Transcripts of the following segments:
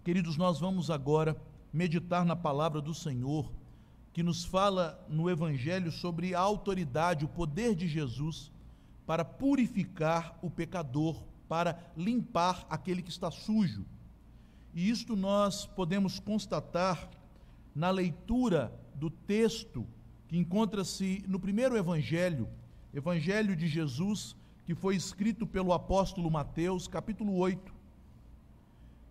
Queridos, nós vamos agora meditar na palavra do Senhor, que nos fala no Evangelho sobre a autoridade, o poder de Jesus para purificar o pecador, para limpar aquele que está sujo. E isto nós podemos constatar na leitura do texto que encontra-se no primeiro Evangelho de Jesus, que foi escrito pelo apóstolo Mateus, capítulo 8.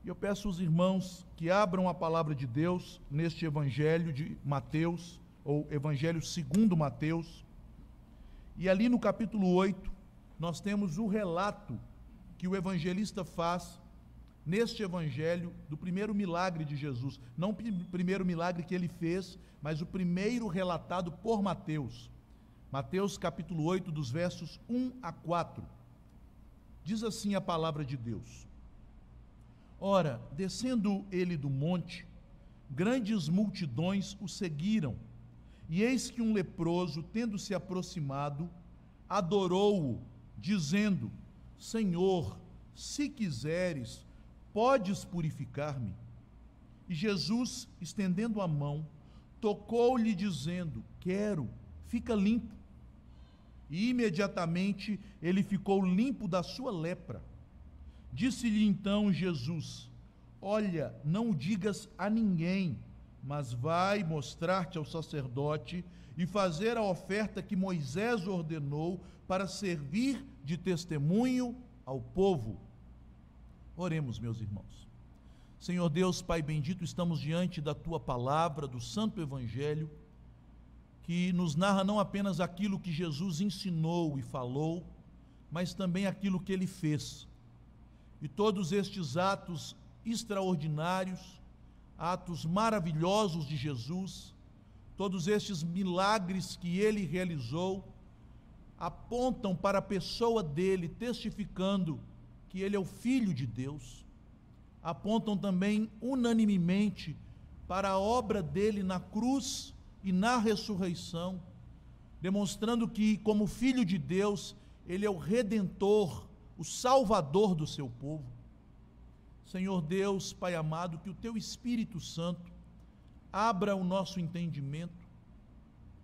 E eu peço aos irmãos que abram a palavra de Deus neste Evangelho de Mateus, ou Evangelho segundo Mateus. E ali no capítulo 8, nós temos o relato que o evangelista faz neste Evangelho do primeiro milagre de Jesus. Não o primeiro milagre que ele fez, mas o primeiro relatado por Mateus. Mateus capítulo 8, dos versos 1 a 4. Diz assim a palavra de Deus: Ora, descendo ele do monte, grandes multidões o seguiram, e eis que um leproso, tendo se aproximado, adorou-o, dizendo: Senhor, se quiseres, podes purificar-me. E Jesus, estendendo a mão, tocou-lhe, dizendo: Quero, fica limpo. E imediatamente ele ficou limpo da sua lepra. Disse-lhe então Jesus: Olha, não o digas a ninguém, mas vai mostrar-te ao sacerdote e fazer a oferta que Moisés ordenou para servir de testemunho ao povo. Oremos, meus irmãos. Senhor Deus, Pai bendito, estamos diante da Tua palavra, do Santo Evangelho, que nos narra não apenas aquilo que Jesus ensinou e falou, mas também aquilo que Ele fez. E todos estes atos extraordinários, atos maravilhosos de Jesus, todos estes milagres que Ele realizou, apontam para a pessoa dele, testificando que Ele é o Filho de Deus. Apontam também unanimemente para a obra dele na cruz e na ressurreição, demonstrando que, como Filho de Deus, Ele é o Redentor, o Salvador do seu povo. Senhor Deus, Pai amado, que o Teu Espírito Santo abra o nosso entendimento,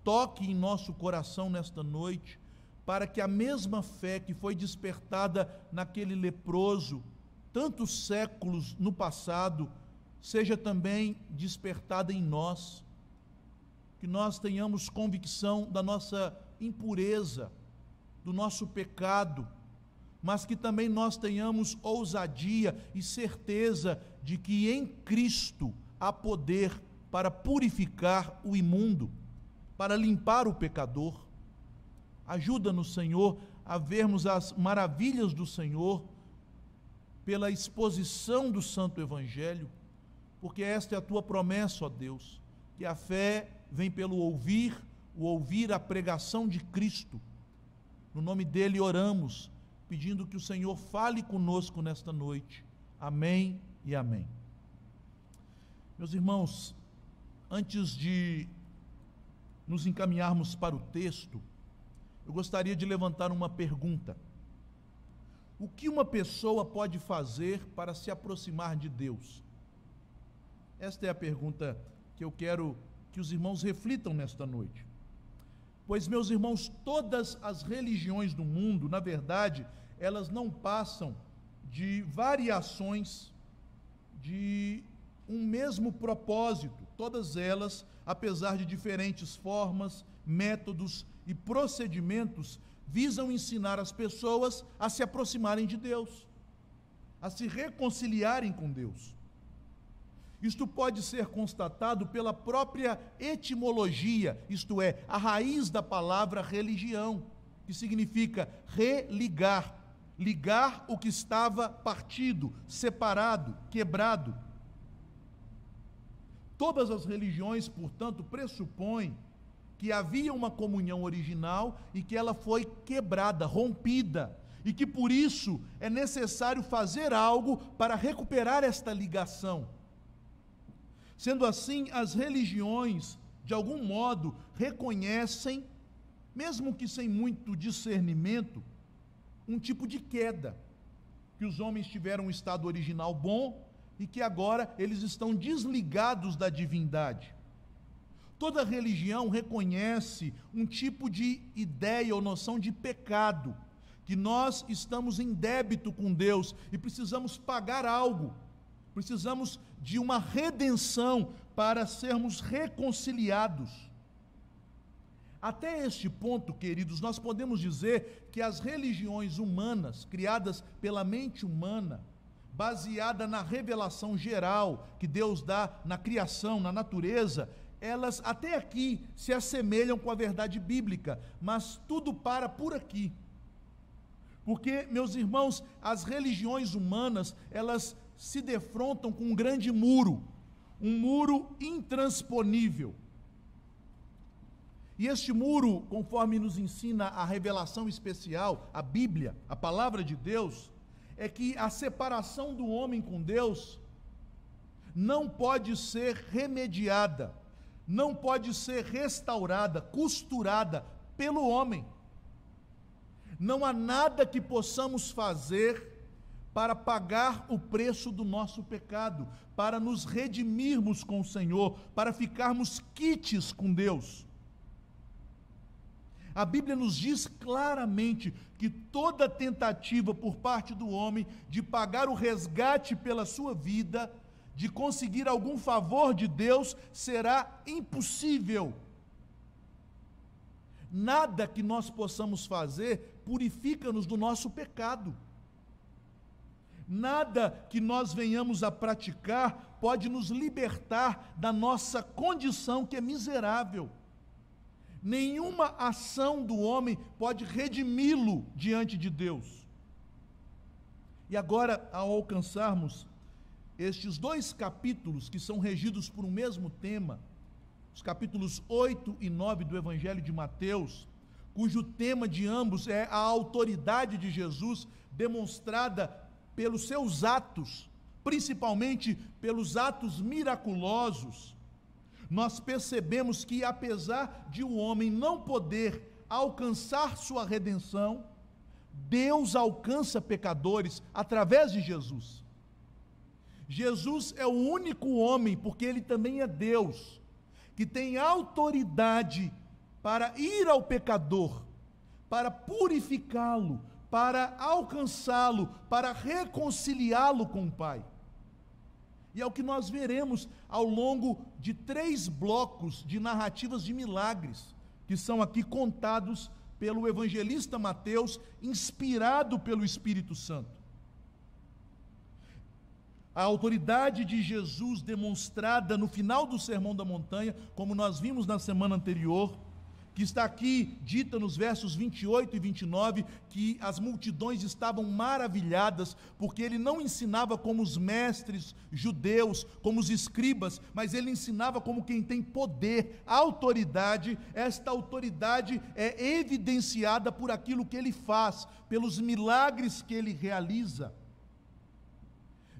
toque em nosso coração nesta noite, para que a mesma fé que foi despertada naquele leproso, tantos séculos no passado, seja também despertada em nós, que nós tenhamos convicção da nossa impureza, do nosso pecado, mas que também nós tenhamos ousadia e certeza de que em Cristo há poder para purificar o imundo, para limpar o pecador. Ajuda-nos, Senhor, a vermos as maravilhas do Senhor pela exposição do Santo Evangelho, porque esta é a Tua promessa, ó Deus, que a fé vem pelo ouvir a pregação de Cristo. No nome dele oramos, pedindo que o Senhor fale conosco nesta noite. Amém e amém. Meus irmãos, antes de nos encaminharmos para o texto, eu gostaria de levantar uma pergunta. O que uma pessoa pode fazer para se aproximar de Deus? Esta é a pergunta que eu quero que os irmãos reflitam nesta noite. Pois, meus irmãos, todas as religiões do mundo, na verdade, elas não passam de variações de um mesmo propósito. Todas elas, apesar de diferentes formas, métodos e procedimentos, visam ensinar as pessoas a se aproximarem de Deus, a se reconciliarem com Deus. Isto pode ser constatado pela própria etimologia, isto é, a raiz da palavra religião, que significa religar, ligar o que estava partido, separado, quebrado. Todas as religiões, portanto, pressupõem que havia uma comunhão original e que ela foi quebrada, rompida, e que por isso é necessário fazer algo para recuperar esta ligação. Sendo assim, as religiões, de algum modo, reconhecem, mesmo que sem muito discernimento, um tipo de queda, que os homens tiveram um estado original bom, e que agora eles estão desligados da divindade. Toda religião reconhece um tipo de ideia ou noção de pecado, que nós estamos em débito com Deus e precisamos pagar algo, precisamos de uma redenção para sermos reconciliados. Até este ponto, queridos, nós podemos dizer que as religiões humanas, criadas pela mente humana, baseada na revelação geral que Deus dá na criação, na natureza, elas até aqui se assemelham com a verdade bíblica, mas tudo para por aqui. Porque, meus irmãos, as religiões humanas, elas se defrontam com um grande muro, um muro intransponível. E este muro, conforme nos ensina a revelação especial, a Bíblia, a palavra de Deus, é que a separação do homem com Deus não pode ser remediada, não pode ser restaurada, costurada pelo homem. Não há nada que possamos fazer para pagar o preço do nosso pecado, para nos redimirmos com o Senhor, para ficarmos quites com Deus. A Bíblia nos diz claramente que toda tentativa por parte do homem de pagar o resgate pela sua vida, de conseguir algum favor de Deus, será impossível. Nada que nós possamos fazer purifica-nos do nosso pecado. Nada que nós venhamos a praticar pode nos libertar da nossa condição que é miserável. Nenhuma ação do homem pode redimi-lo diante de Deus. E agora, ao alcançarmos estes dois capítulos que são regidos por um mesmo tema, os capítulos 8 e 9 do Evangelho de Mateus, cujo tema de ambos é a autoridade de Jesus demonstrada pelos seus atos, principalmente pelos atos miraculosos, nós percebemos que, apesar de o homem não poder alcançar sua redenção, Deus alcança pecadores através de Jesus. Jesus é o único homem, porque ele também é Deus, que tem autoridade para ir ao pecador, para purificá-lo, para alcançá-lo, para reconciliá-lo com o Pai. E é o que nós veremos ao longo de 3 blocos de narrativas de milagres, que são aqui contados pelo evangelista Mateus, inspirado pelo Espírito Santo. A autoridade de Jesus demonstrada no final do Sermão da Montanha, como nós vimos na semana anterior, que está aqui dita nos versos 28 e 29, que as multidões estavam maravilhadas, porque ele não ensinava como os mestres judeus, como os escribas, mas ele ensinava como quem tem poder, autoridade. Esta autoridade é evidenciada por aquilo que ele faz, pelos milagres que ele realiza.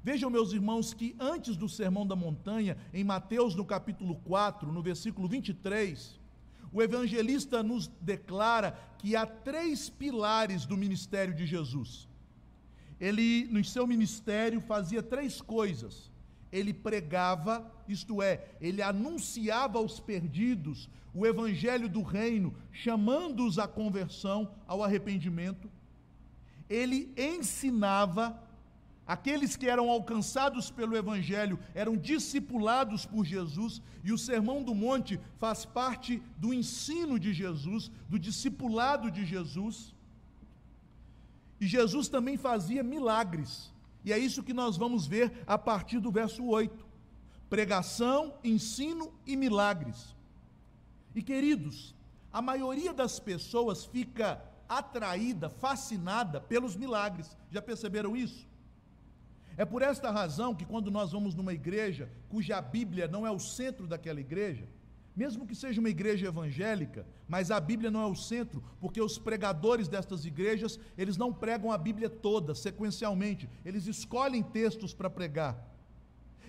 Vejam, meus irmãos, que antes do Sermão da Montanha, em Mateus no capítulo 4, no versículo 23, o evangelista nos declara que há 3 pilares do ministério de Jesus. Ele, no seu ministério, fazia 3 coisas. Ele pregava, isto é, ele anunciava aos perdidos o evangelho do reino, chamando-os à conversão, ao arrependimento. Ele ensinava. Aqueles que eram alcançados pelo Evangelho eram discipulados por Jesus, e o Sermão do Monte faz parte do ensino de Jesus, do discipulado de Jesus. E Jesus também fazia milagres, e é isso que nós vamos ver a partir do verso 8. Pregação, ensino e milagres. E queridos, a maioria das pessoas fica atraída, fascinada pelos milagres. Já perceberam isso? É por esta razão que quando nós vamos numa igreja cuja Bíblia não é o centro daquela igreja, mesmo que seja uma igreja evangélica, mas a Bíblia não é o centro, porque os pregadores destas igrejas, eles não pregam a Bíblia toda, sequencialmente, eles escolhem textos para pregar.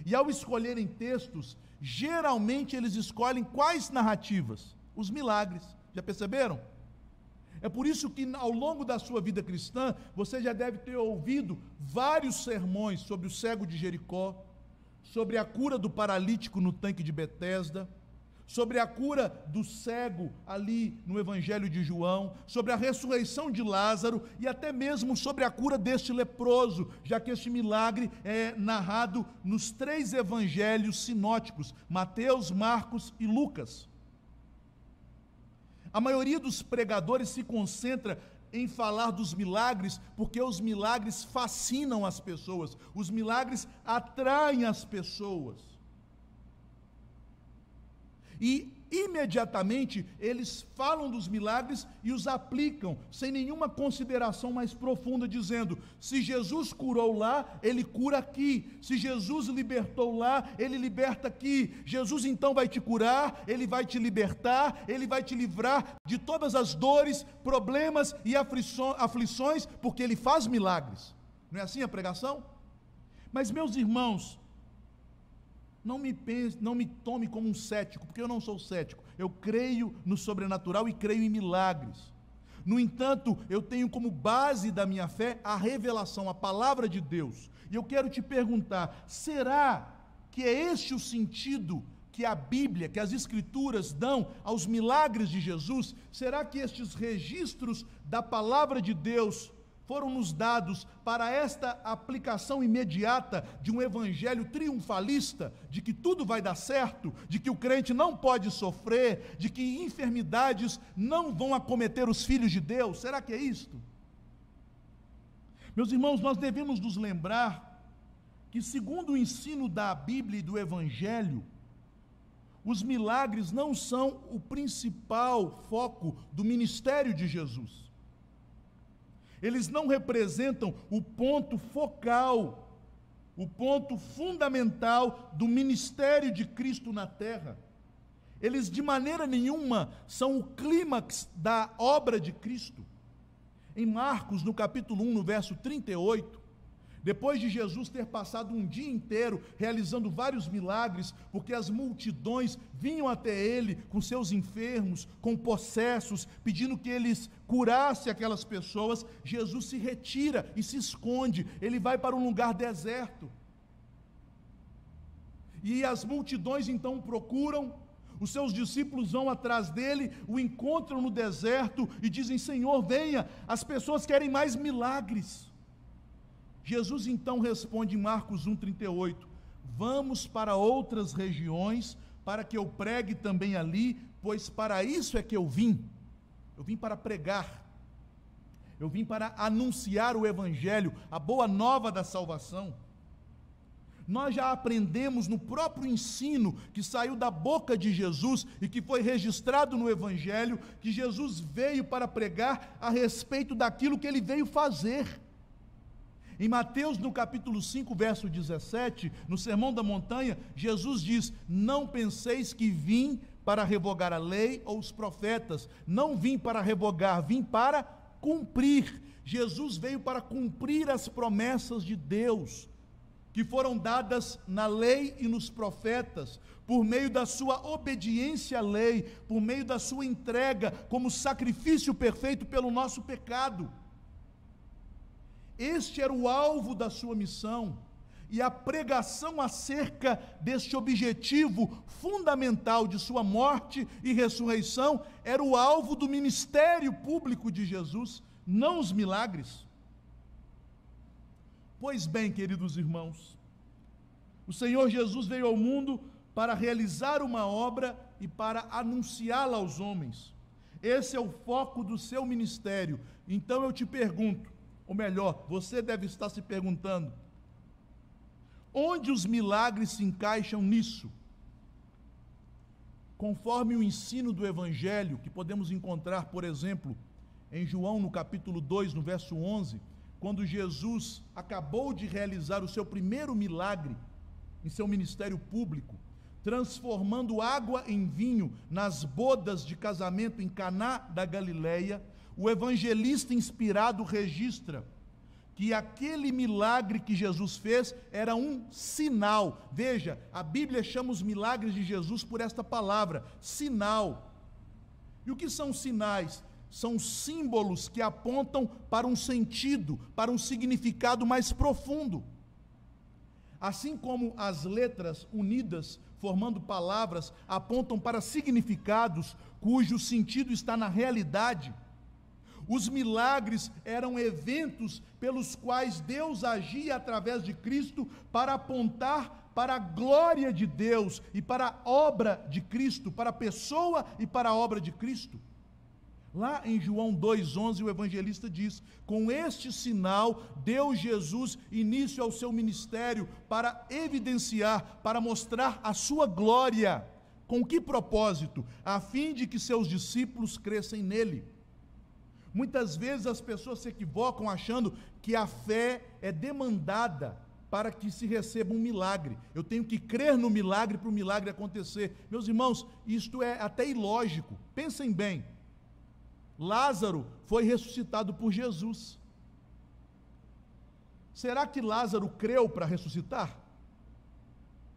E ao escolherem textos, geralmente eles escolhem quais narrativas? Os milagres. Já perceberam? É por isso que ao longo da sua vida cristã, você já deve ter ouvido vários sermões sobre o cego de Jericó, sobre a cura do paralítico no tanque de Betesda, sobre a cura do cego ali no Evangelho de João, sobre a ressurreição de Lázaro e até mesmo sobre a cura deste leproso, já que este milagre é narrado nos 3 evangelhos sinóticos, Mateus, Marcos e Lucas. A maioria dos pregadores se concentra em falar dos milagres, porque os milagres fascinam as pessoas, os milagres atraem as pessoas. E imediatamente eles falam dos milagres e os aplicam, sem nenhuma consideração mais profunda, dizendo: se Jesus curou lá, Ele cura aqui. Se Jesus libertou lá, Ele liberta aqui. Jesus então vai te curar, Ele vai te libertar, Ele vai te livrar de todas as dores, problemas e aflições, porque Ele faz milagres. Não é assim a pregação? Mas, meus irmãos, não me tome como um cético, porque eu não sou cético. Eu creio no sobrenatural e creio em milagres. No entanto, eu tenho como base da minha fé a revelação, a palavra de Deus. E eu quero te perguntar: será que é este o sentido que a Bíblia, que as Escrituras dão aos milagres de Jesus? Será que estes registros da palavra de Deus foram nos dados para esta aplicação imediata de um evangelho triunfalista, de que tudo vai dar certo, de que o crente não pode sofrer, de que enfermidades não vão acometer os filhos de Deus? Será que é isto? Meus irmãos, nós devemos nos lembrar que, segundo o ensino da Bíblia e do evangelho, os milagres não são o principal foco do ministério de Jesus. Eles não representam o ponto focal, o ponto fundamental do ministério de Cristo na terra. Eles de maneira nenhuma são o clímax da obra de Cristo. Em Marcos, no capítulo 1, no verso 38, depois de Jesus ter passado um dia inteiro realizando vários milagres, porque as multidões vinham até ele com seus enfermos, com possessos, pedindo que eles curassem aquelas pessoas, Jesus se retira e se esconde. Ele vai para um lugar deserto. E as multidões então procuram, os seus discípulos vão atrás dele, o encontram no deserto e dizem: Senhor, venha, as pessoas querem mais milagres. Jesus então responde em Marcos 1,38: vamos para outras regiões, para que eu pregue também ali, pois para isso é que eu vim para pregar, eu vim para anunciar o Evangelho, a boa nova da salvação. Nós já aprendemos no próprio ensino que saiu da boca de Jesus e que foi registrado no Evangelho, que Jesus veio para pregar a respeito daquilo que ele veio fazer. Em Mateus, no capítulo 5, verso 17, no Sermão da Montanha, Jesus diz: não penseis que vim para revogar a lei ou os profetas. Não vim para revogar, vim para cumprir. Jesus veio para cumprir as promessas de Deus, que foram dadas na lei e nos profetas, por meio da sua obediência à lei, por meio da sua entrega como sacrifício perfeito pelo nosso pecado. Este era o alvo da sua missão, e a pregação acerca deste objetivo fundamental de sua morte e ressurreição era o alvo do ministério público de Jesus, não os milagres. Pois bem, queridos irmãos, o Senhor Jesus veio ao mundo para realizar uma obra e para anunciá-la aos homens. Esse é o foco do seu ministério. Então eu te pergunto, ou melhor, você deve estar se perguntando: onde os milagres se encaixam nisso? Conforme o ensino do Evangelho, que podemos encontrar, por exemplo, em João, no capítulo 2, no verso 11, quando Jesus acabou de realizar o seu primeiro milagre em seu ministério público, transformando água em vinho nas bodas de casamento em Caná da Galileia, o evangelista inspirado registra que aquele milagre que Jesus fez era um sinal. Veja, a Bíblia chama os milagres de Jesus por esta palavra, sinal. E o que são sinais? São símbolos que apontam para um sentido, para um significado mais profundo. Assim como as letras unidas, formando palavras, apontam para significados cujo sentido está na realidade, os milagres eram eventos pelos quais Deus agia através de Cristo para apontar para a glória de Deus e para a obra de Cristo, para a pessoa e para a obra de Cristo. Lá em João 2,11 o evangelista diz: com este sinal deu Jesus início ao seu ministério para evidenciar, para mostrar a sua glória. Com que propósito? A fim de que seus discípulos crescem nele. Muitas vezes as pessoas se equivocam achando que a fé é demandada para que se receba um milagre. Eu tenho que crer no milagre para o milagre acontecer. Meus irmãos, isto é até ilógico. Pensem bem. Lázaro foi ressuscitado por Jesus. Será que Lázaro creu para ressuscitar?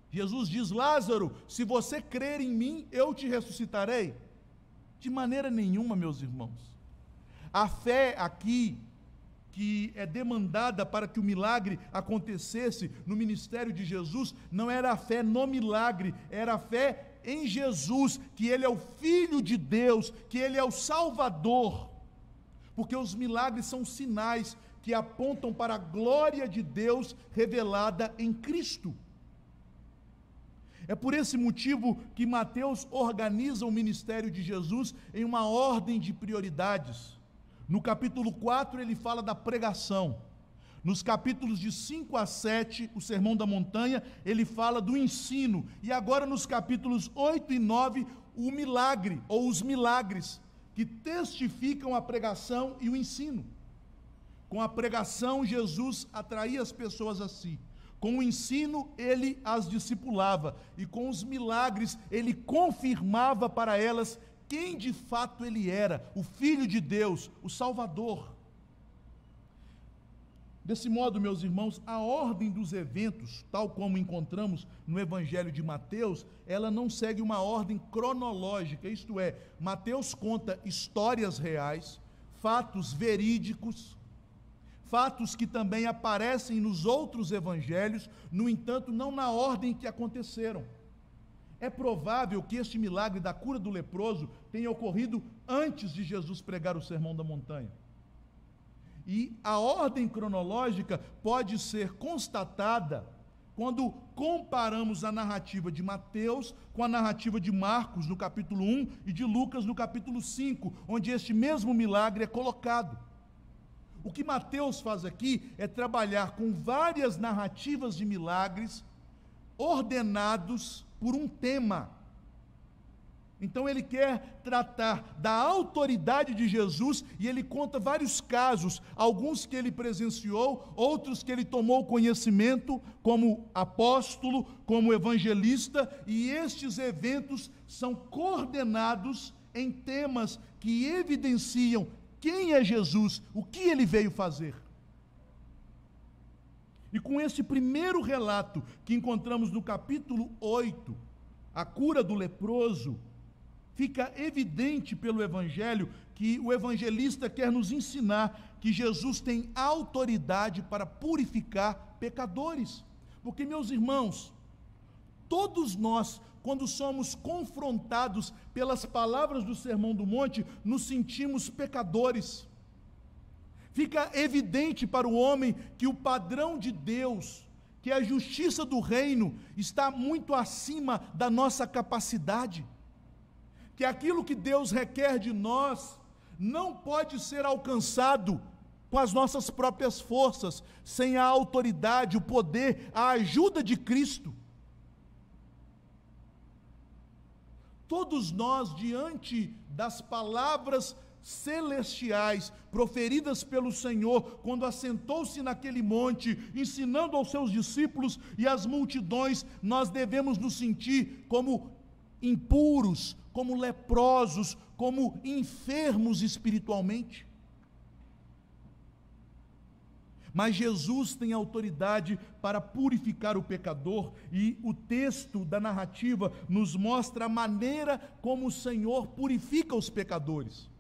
Jesus diz: Lázaro, se você crer em mim, eu te ressuscitarei. De maneira nenhuma, meus irmãos. A fé aqui, que é demandada para que o milagre acontecesse no ministério de Jesus, não era a fé no milagre, era a fé em Jesus, que Ele é o Filho de Deus, que Ele é o Salvador, porque os milagres são sinais que apontam para a glória de Deus revelada em Cristo. É por esse motivo que Mateus organiza o ministério de Jesus em uma ordem de prioridades. No capítulo 4 ele fala da pregação. Nos capítulos de 5 a 7, o Sermão da Montanha, ele fala do ensino. E agora nos capítulos 8 e 9, o milagre, ou os milagres, que testificam a pregação e o ensino. Com a pregação, Jesus atraía as pessoas a si. Com o ensino, ele as discipulava. E com os milagres, ele confirmava para elas quem de fato ele era, o Filho de Deus, o Salvador. Desse modo, meus irmãos, a ordem dos eventos, tal como encontramos no Evangelho de Mateus, ela não segue uma ordem cronológica, isto é, Mateus conta histórias reais, fatos verídicos, fatos que também aparecem nos outros evangelhos, no entanto, não na ordem que aconteceram. É provável que este milagre da cura do leproso tenha ocorrido antes de Jesus pregar o Sermão da Montanha. E a ordem cronológica pode ser constatada quando comparamos a narrativa de Mateus com a narrativa de Marcos no capítulo 1 e de Lucas no capítulo 5, onde este mesmo milagre é colocado. O que Mateus faz aqui é trabalhar com várias narrativas de milagres ordenados por um tema. Então ele quer tratar da autoridade de Jesus e ele conta vários casos, alguns que ele presenciou, outros que ele tomou conhecimento como apóstolo, como evangelista, e estes eventos são coordenados em temas que evidenciam quem é Jesus, o que ele veio fazer. E com esse primeiro relato que encontramos no capítulo 8, a cura do leproso, fica evidente pelo Evangelho que o evangelista quer nos ensinar que Jesus tem autoridade para purificar pecadores. Porque, meus irmãos, todos nós, quando somos confrontados pelas palavras do Sermão do Monte, nos sentimos pecadores. Fica evidente para o homem que o padrão de Deus, que a justiça do reino, está muito acima da nossa capacidade. Que aquilo que Deus requer de nós não pode ser alcançado com as nossas próprias forças, sem a autoridade, o poder, a ajuda de Cristo. Todos nós, diante das palavras celestiais proferidas pelo Senhor, quando assentou-se naquele monte, ensinando aos seus discípulos e às multidões, nós devemos nos sentir como impuros, como leprosos, como enfermos espiritualmente. Mas Jesus tem autoridade para purificar o pecador, e o texto da narrativa nos mostra a maneira como o Senhor purifica os pecadores.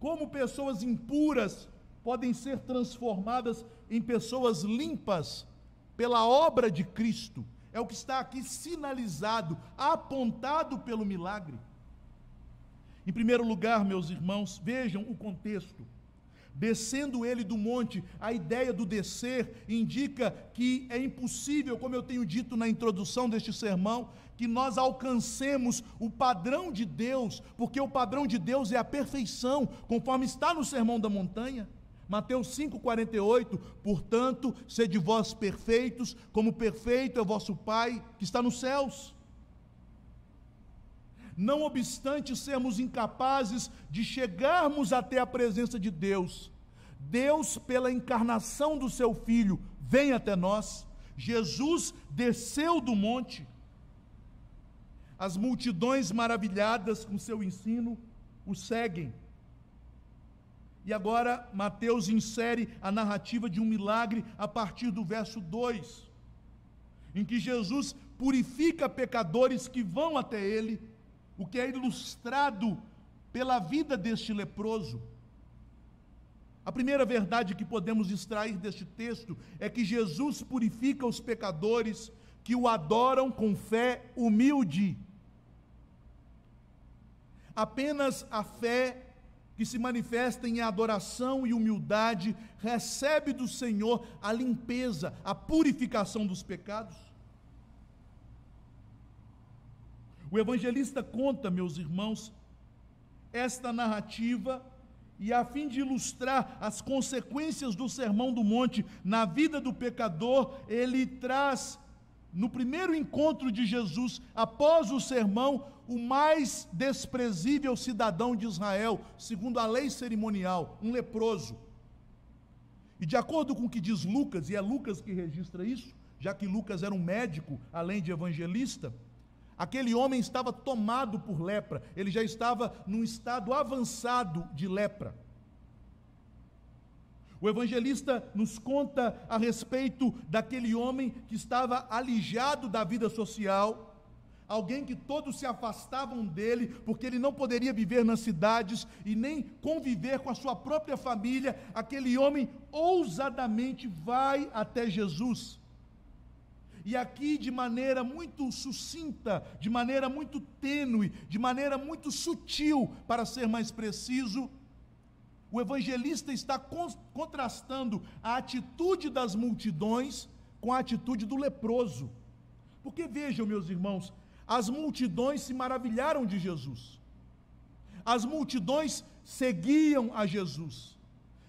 Como pessoas impuras podem ser transformadas em pessoas limpas pela obra de Cristo. É o que está aqui sinalizado, apontado pelo milagre. Em primeiro lugar, meus irmãos, vejam o contexto. Descendo ele do monte, a ideia do descer indica que é impossível, como eu tenho dito na introdução deste sermão, que nós alcancemos o padrão de Deus, porque o padrão de Deus é a perfeição, conforme está no Sermão da Montanha. Mateus 5,48, portanto, sede vós perfeitos, como perfeito é o vosso Pai que está nos céus. Não obstante sermos incapazes de chegarmos até a presença de Deus, Deus, pela encarnação do seu Filho, vem até nós. Jesus desceu do monte. As multidões maravilhadas com seu ensino o seguem. E agora Mateus insere a narrativa de um milagre a partir do verso 2, em que Jesus purifica pecadores que vão até ele, o que é ilustrado pela vida deste leproso. A primeira verdade que podemos extrair deste texto é que Jesus purifica os pecadores que o adoram com fé humilde. Apenas a fé que se manifesta em adoração e humildade recebe do Senhor a limpeza, a purificação dos pecados. O evangelista conta, meus irmãos, esta narrativa, e a fim de ilustrar as consequências do Sermão do Monte na vida do pecador, ele traz, no primeiro encontro de Jesus, após o sermão, o mais desprezível cidadão de Israel, segundo a lei cerimonial, um leproso. E de acordo com o que diz Lucas, e é Lucas que registra isso, já que Lucas era um médico, além de evangelista, aquele homem estava tomado por lepra, ele já estava num estado avançado de lepra. O evangelista nos conta a respeito daquele homem que estava alijado da vida social, alguém que todos se afastavam dele, porque ele não poderia viver nas cidades e nem conviver com a sua própria família. Aquele homem ousadamente vai até Jesus. E aqui, de maneira muito sucinta, de maneira muito tênue, de maneira muito sutil, para ser mais preciso, o evangelista está contrastando a atitude das multidões com a atitude do leproso. Porque vejam, meus irmãos, as multidões se maravilharam de Jesus. As multidões seguiam a Jesus.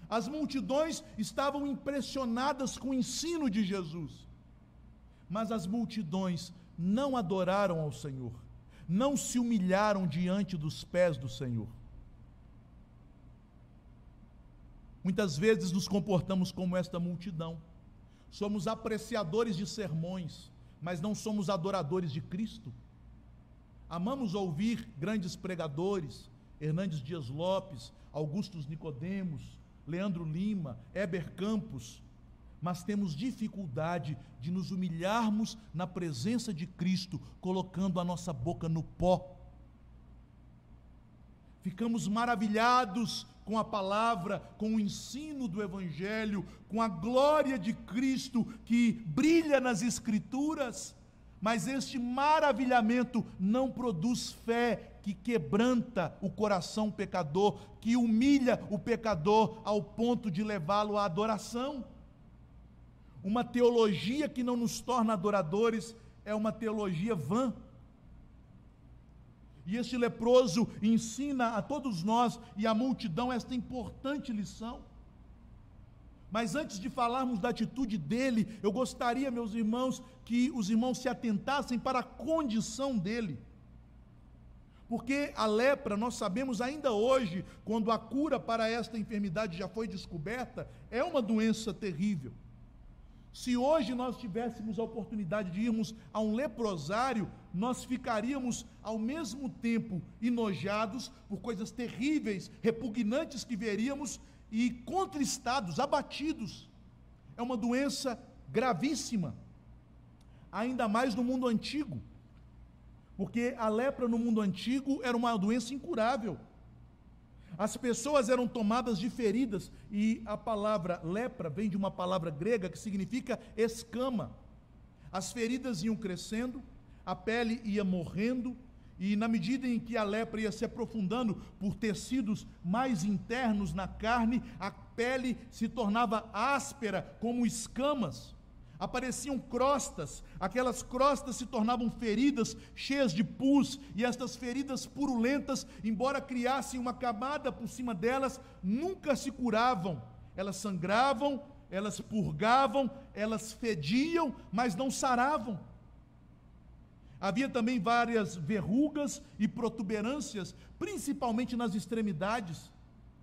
As multidões estavam impressionadas com o ensino de Jesus. Mas as multidões não adoraram ao Senhor, não se humilharam diante dos pés do Senhor. Muitas vezes nos comportamos como esta multidão. Somos apreciadores de sermões, mas não somos adoradores de Cristo. Amamos ouvir grandes pregadores, Hernandes Dias Lopes, Augustus Nicodemos, Leandro Lima, Heber Campos, mas temos dificuldade de nos humilharmos na presença de Cristo, colocando a nossa boca no pó. Ficamos maravilhados com a palavra, com o ensino do Evangelho, com a glória de Cristo que brilha nas Escrituras, mas este maravilhamento não produz fé que quebranta o coração pecador, que humilha o pecador ao ponto de levá-lo à adoração. Uma teologia que não nos torna adoradores é uma teologia vã. E este leproso ensina a todos nós e à multidão esta importante lição. Mas antes de falarmos da atitude dele, eu gostaria, meus irmãos, que os irmãos se atentassem para a condição dele. Porque a lepra, nós sabemos ainda hoje, quando a cura para esta enfermidade já foi descoberta, é uma doença terrível. Se hoje nós tivéssemos a oportunidade de irmos a um leprosário, nós ficaríamos ao mesmo tempo enojados por coisas terríveis, repugnantes que veríamos, e contristados, abatidos. É uma doença gravíssima, ainda mais no mundo antigo, porque a lepra no mundo antigo era uma doença incurável. As pessoas eram tomadas de feridas, e a palavra lepra vem de uma palavra grega que significa escama. As feridas iam crescendo, a pele ia morrendo, e na medida em que a lepra ia se aprofundando por tecidos mais internos na carne, a pele se tornava áspera como escamas. Apareciam crostas, aquelas crostas se tornavam feridas cheias de pus, e estas feridas purulentas, embora criassem uma camada por cima delas, nunca se curavam. Elas sangravam, elas purgavam, elas fediam, mas não saravam. Havia também várias verrugas e protuberâncias, principalmente nas extremidades,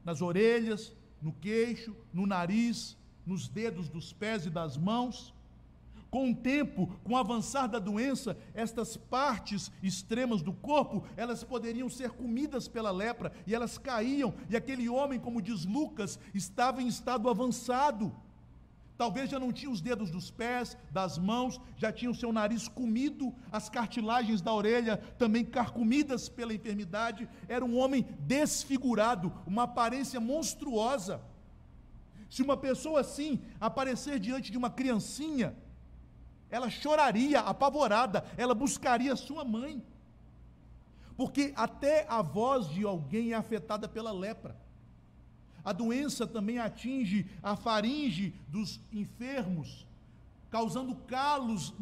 nas orelhas, no queixo, no nariz, nos dedos dos pés e das mãos. Com o tempo, com o avançar da doença, estas partes extremas do corpo, elas poderiam ser comidas pela lepra, e elas caíam, e aquele homem, como diz Lucas, estava em estado avançado. Talvez já não tinha os dedos dos pés, das mãos, já tinha o seu nariz comido, as cartilagens da orelha também carcomidas pela enfermidade. Era um homem desfigurado, uma aparência monstruosa. Se uma pessoa assim aparecer diante de uma criancinha, ela choraria apavorada, ela buscaria sua mãe, porque até a voz de alguém é afetada pela lepra. A doença também atinge a faringe dos enfermos, causando calos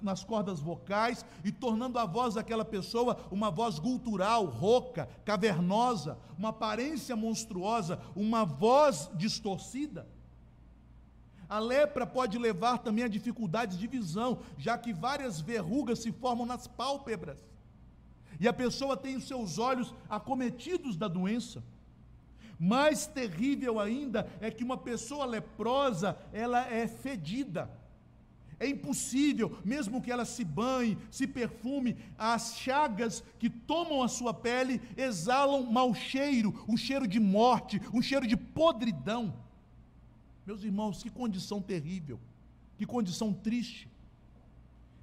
nas cordas vocais e tornando a voz daquela pessoa uma voz gutural, rouca, cavernosa, uma aparência monstruosa, uma voz distorcida. A lepra pode levar também a dificuldades de visão, já que várias verrugas se formam nas pálpebras, e a pessoa tem os seus olhos acometidos da doença. Mais terrível ainda é que uma pessoa leprosa, ela é fedida. É impossível, mesmo que ela se banhe, se perfume, as chagas que tomam a sua pele exalam mau cheiro, um cheiro de morte, um cheiro de podridão. Meus irmãos, que condição terrível, que condição triste.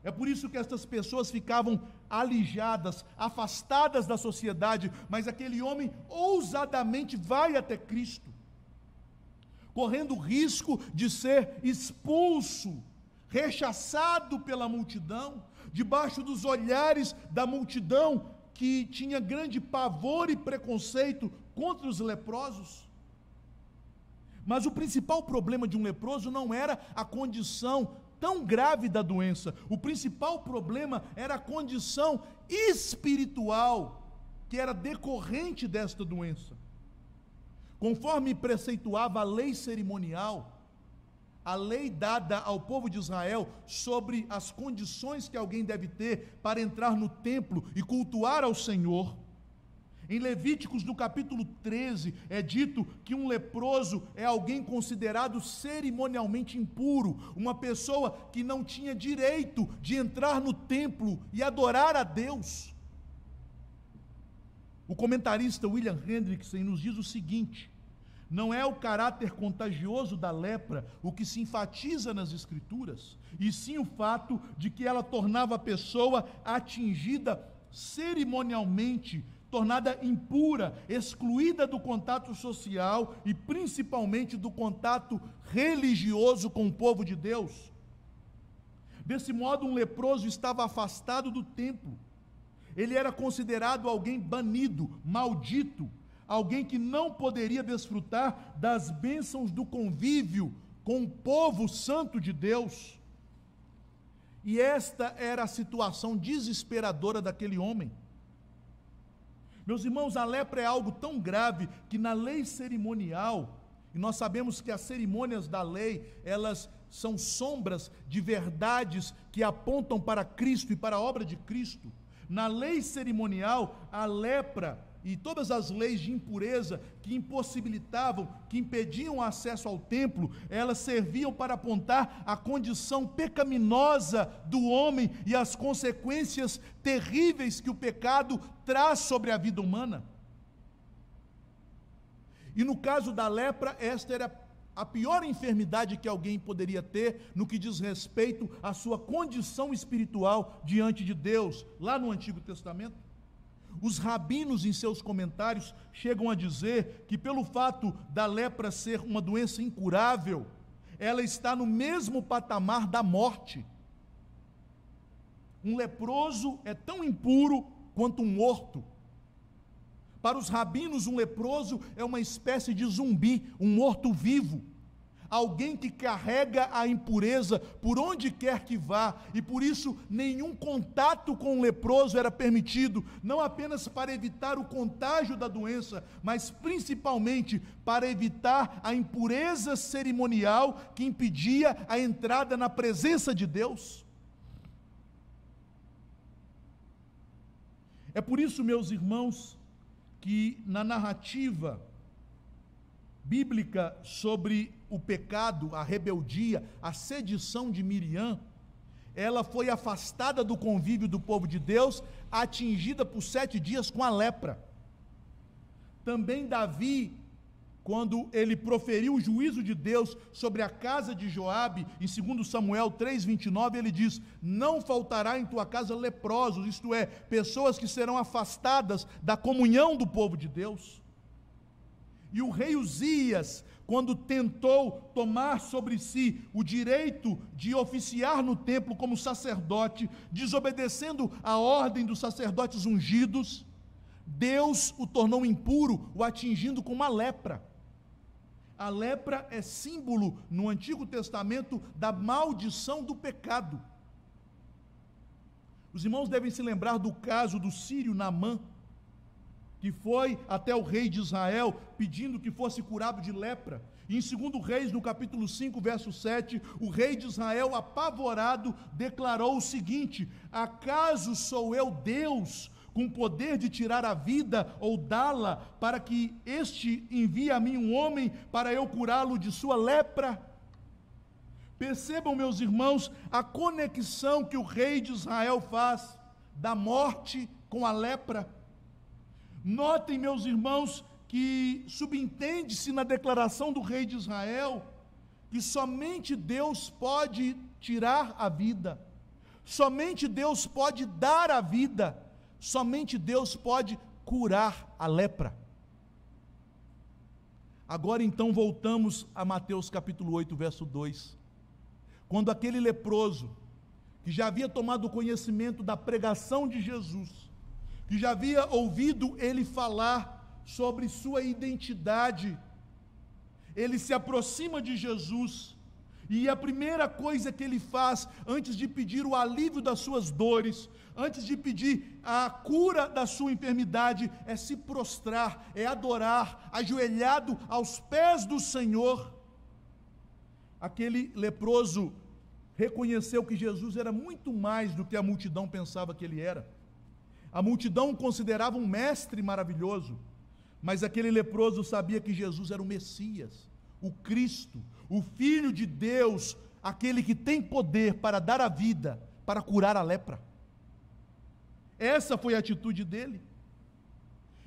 É por isso que estas pessoas ficavam alijadas, afastadas da sociedade, mas aquele homem ousadamente vai até Cristo, correndo o risco de ser expulso, rechaçado pela multidão, debaixo dos olhares da multidão, que tinha grande pavor e preconceito contra os leprosos. Mas o principal problema de um leproso não era a condição tão grave da doença. O principal problema era a condição espiritual que era decorrente desta doença. Conforme preceituava a lei cerimonial, a lei dada ao povo de Israel sobre as condições que alguém deve ter para entrar no templo e cultuar ao Senhor, em Levíticos, no capítulo 13, é dito que um leproso é alguém considerado cerimonialmente impuro, uma pessoa que não tinha direito de entrar no templo e adorar a Deus. O comentarista William Hendrickson nos diz o seguinte: não é o caráter contagioso da lepra o que se enfatiza nas Escrituras, e sim o fato de que ela tornava a pessoa atingida cerimonialmente, tornada impura, excluída do contato social e principalmente do contato religioso com o povo de Deus. Desse modo, um leproso estava afastado do templo. Ele era considerado alguém banido, maldito, alguém que não poderia desfrutar das bênçãos do convívio com o povo santo de Deus. E esta era a situação desesperadora daquele homem. Meus irmãos, a lepra é algo tão grave que na lei cerimonial, e nós sabemos que as cerimônias da lei, elas são sombras de verdades que apontam para Cristo e para a obra de Cristo. Na lei cerimonial, a lepra e todas as leis de impureza que impossibilitavam, que impediam o acesso ao templo, elas serviam para apontar a condição pecaminosa do homem e as consequências terríveis que o pecado traz sobre a vida humana. E no caso da lepra, esta era a pior enfermidade que alguém poderia ter no que diz respeito à sua condição espiritual diante de Deus, lá no Antigo Testamento. Os rabinos, em seus comentários, chegam a dizer que pelo fato da lepra ser uma doença incurável, ela está no mesmo patamar da morte. Um leproso é tão impuro quanto um morto. Para os rabinos, um leproso é uma espécie de zumbi, um morto-vivo. Alguém que carrega a impureza por onde quer que vá, e por isso nenhum contato com o leproso era permitido, não apenas para evitar o contágio da doença, mas principalmente para evitar a impureza cerimonial que impedia a entrada na presença de Deus. É por isso, meus irmãos, que na narrativa bíblica sobre o pecado, a rebeldia, a sedição de Miriam, ela foi afastada do convívio do povo de Deus, atingida por 7 dias com a lepra. Também Davi, quando ele proferiu o juízo de Deus sobre a casa de Joabe, em 2 Samuel 3:29, ele diz: não faltará em tua casa leprosos, isto é, pessoas que serão afastadas da comunhão do povo de Deus. E o rei Uzias, quando tentou tomar sobre si o direito de oficiar no templo como sacerdote, desobedecendo a ordem dos sacerdotes ungidos, Deus o tornou impuro, o atingindo com uma lepra. A lepra é símbolo no Antigo Testamento da maldição do pecado. Os irmãos devem se lembrar do caso do sírio Naamã, que foi até o rei de Israel pedindo que fosse curado de lepra. E em 2 Reis, no capítulo 5, verso 7, o rei de Israel, apavorado, declarou o seguinte: acaso sou eu Deus, com poder de tirar a vida ou dá-la, para que este envie a mim um homem para eu curá-lo de sua lepra? Percebam, meus irmãos, a conexão que o rei de Israel faz da morte com a lepra. Notem, meus irmãos, que subentende-se na declaração do rei de Israel que somente Deus pode tirar a vida, somente Deus pode dar a vida, somente Deus pode curar a lepra. Agora então voltamos a Mateus capítulo 8, verso 2. Quando aquele leproso, que já havia tomado conhecimento da pregação de Jesus, que já havia ouvido ele falar sobre sua identidade, ele se aproxima de Jesus, e a primeira coisa que ele faz, antes de pedir o alívio das suas dores, antes de pedir a cura da sua enfermidade, é se prostrar, é adorar, ajoelhado aos pés do Senhor. Aquele leproso reconheceu que Jesus era muito mais do que a multidão pensava que ele era. A multidão o considerava um mestre maravilhoso, mas aquele leproso sabia que Jesus era o Messias, o Cristo, o Filho de Deus, aquele que tem poder para dar a vida, para curar a lepra. Essa foi a atitude dele.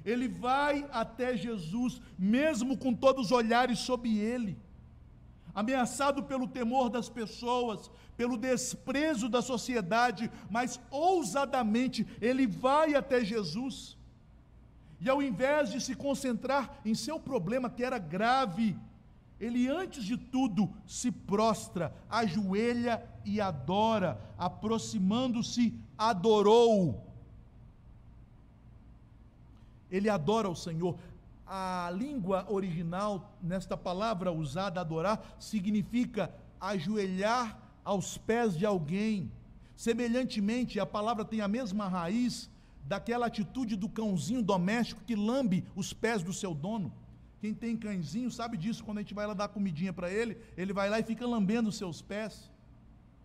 Ele vai até Jesus, mesmo com todos os olhares sobre ele, ameaçado pelo temor das pessoas, pelo desprezo da sociedade, mas ousadamente ele vai até Jesus, e ao invés de se concentrar em seu problema, que era grave, ele antes de tudo se prostra, ajoelha e adora, aproximando-se, adorou. Ele adora o Senhor. A língua original, nesta palavra usada, adorar, significa ajoelhar aos pés de alguém. Semelhantemente, a palavra tem a mesma raiz daquela atitude do cãozinho doméstico que lambe os pés do seu dono. Quem tem cãezinho sabe disso. Quando a gente vai lá dar comidinha para ele, ele vai lá e fica lambendo os seus pés.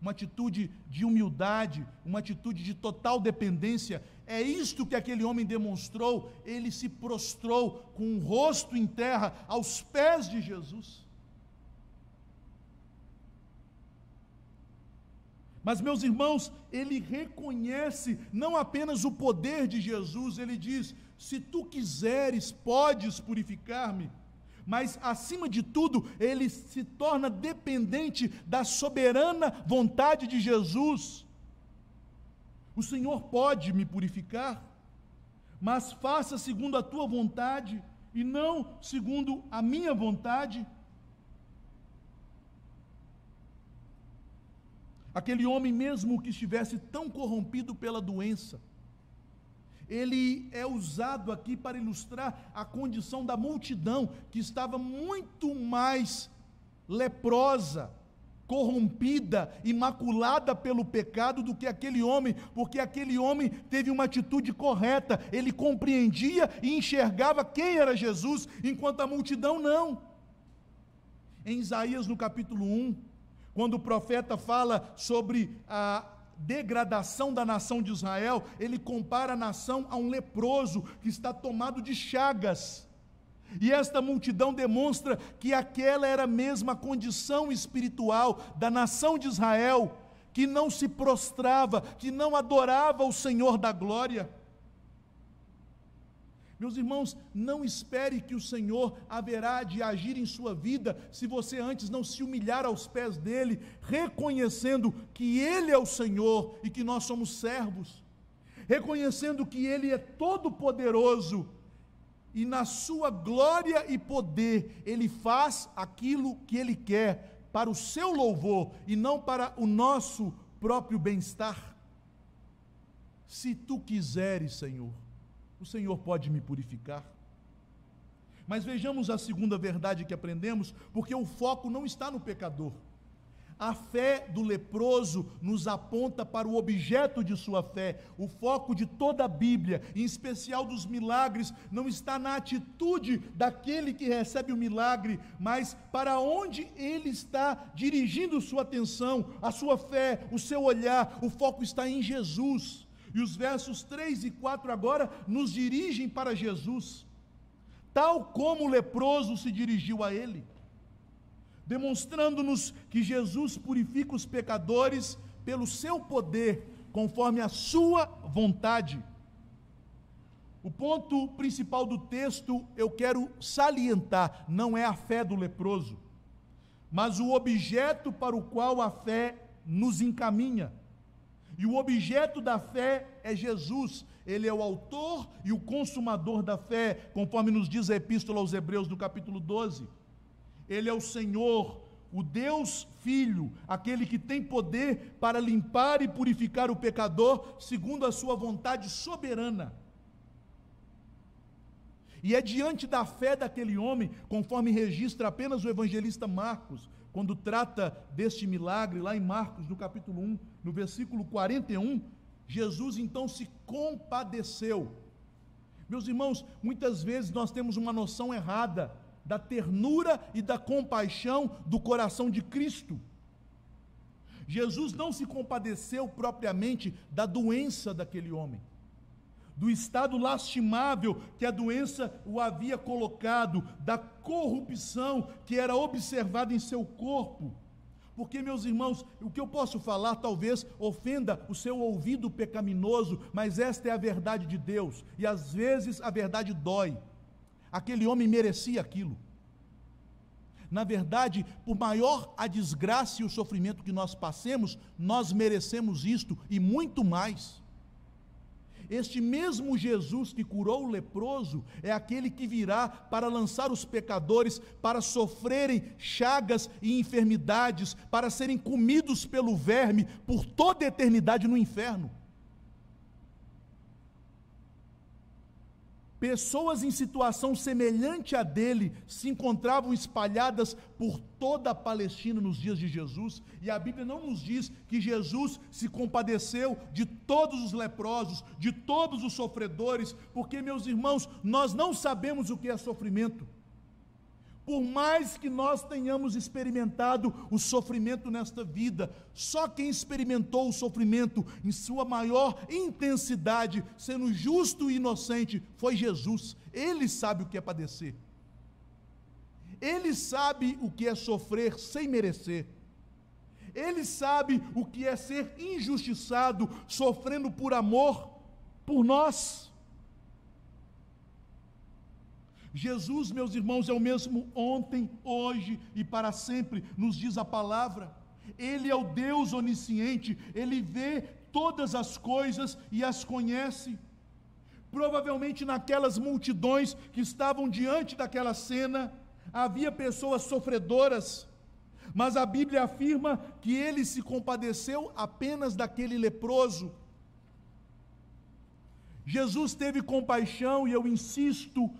Uma atitude de humildade, uma atitude de total dependência. É isto que aquele homem demonstrou. Ele se prostrou com o rosto em terra aos pés de Jesus. Mas, meus irmãos, ele reconhece não apenas o poder de Jesus, ele diz: se tu quiseres, podes purificar-me. Mas, acima de tudo, ele se torna dependente da soberana vontade de Jesus. O Senhor pode me purificar, mas faça segundo a tua vontade e não segundo a minha vontade. Aquele homem, mesmo que estivesse tão corrompido pela doença, ele é usado aqui para ilustrar a condição da multidão, que estava muito mais leprosa, corrompida, imaculada pelo pecado do que aquele homem, porque aquele homem teve uma atitude correta, ele compreendia e enxergava quem era Jesus, enquanto a multidão não. Em Isaías, no capítulo 1, quando o profeta fala sobre a degradação da nação de Israel, ele compara a nação a um leproso que está tomado de chagas. E esta multidão demonstra que aquela era a mesma condição espiritual da nação de Israel, que não se prostrava, que não adorava o Senhor da glória. Meus irmãos, não espere que o Senhor haverá de agir em sua vida se você antes não se humilhar aos pés dele, reconhecendo que ele é o Senhor e que nós somos servos, reconhecendo que ele é todo poderoso, e na sua glória e poder, ele faz aquilo que ele quer para o seu louvor e não para o nosso próprio bem-estar. Se tu quiseres, Senhor, o Senhor pode me purificar. Mas vejamos a segunda verdade que aprendemos, porque o foco não está no pecador. A fé do leproso nos aponta para o objeto de sua fé. O foco de toda a Bíblia, em especial dos milagres, não está na atitude daquele que recebe o milagre, mas para onde ele está dirigindo sua atenção, a sua fé, o seu olhar. O foco está em Jesus. E os versos 3 e 4 agora nos dirigem para Jesus, tal como o leproso se dirigiu a ele, demonstrando-nos que Jesus purifica os pecadores pelo seu poder, conforme a sua vontade. O ponto principal do texto eu quero salientar, não é a fé do leproso, mas o objeto para o qual a fé nos encaminha. E o objeto da fé é Jesus. Ele é o autor e o consumador da fé, conforme nos diz a Epístola aos Hebreus, no capítulo 12. Ele é o Senhor, o Deus Filho, aquele que tem poder para limpar e purificar o pecador, segundo a sua vontade soberana. E é diante da fé daquele homem, conforme registra apenas o evangelista Marcos, quando trata deste milagre, lá em Marcos, no capítulo 1, no versículo 41, Jesus então se compadeceu. Meus irmãos, muitas vezes nós temos uma noção errada da ternura e da compaixão do coração de Cristo. Jesus não se compadeceu propriamente da doença daquele homem, do estado lastimável que a doença o havia colocado, da corrupção que era observada em seu corpo. Porque, meus irmãos, o que eu posso falar talvez ofenda o seu ouvido pecaminoso, mas esta é a verdade de Deus, e às vezes a verdade dói. Aquele homem merecia aquilo. Na verdade, por maior a desgraça e o sofrimento que nós passemos, nós merecemos isto e muito mais. Este mesmo Jesus que curou o leproso é aquele que virá para lançar os pecadores para sofrerem chagas e enfermidades, para serem comidos pelo verme por toda a eternidade no inferno. Pessoas em situação semelhante à dele se encontravam espalhadas por toda a Palestina nos dias de Jesus, e a Bíblia não nos diz que Jesus se compadeceu de todos os leprosos, de todos os sofredores, porque, meus irmãos, nós não sabemos o que é sofrimento. Por mais que nós tenhamos experimentado o sofrimento nesta vida, só quem experimentou o sofrimento em sua maior intensidade, sendo justo e inocente, foi Jesus. Ele sabe o que é padecer. Ele sabe o que é sofrer sem merecer. Ele sabe o que é ser injustiçado, sofrendo por amor por nós. Jesus, meus irmãos, é o mesmo ontem, hoje e para sempre, nos diz a palavra. Ele é o Deus onisciente, Ele vê todas as coisas e as conhece. Provavelmente naquelas multidões que estavam diante daquela cena, havia pessoas sofredoras, Mas a Bíblia afirma que ele se compadeceu apenas daquele leproso. Jesus teve compaixão, e eu insisto,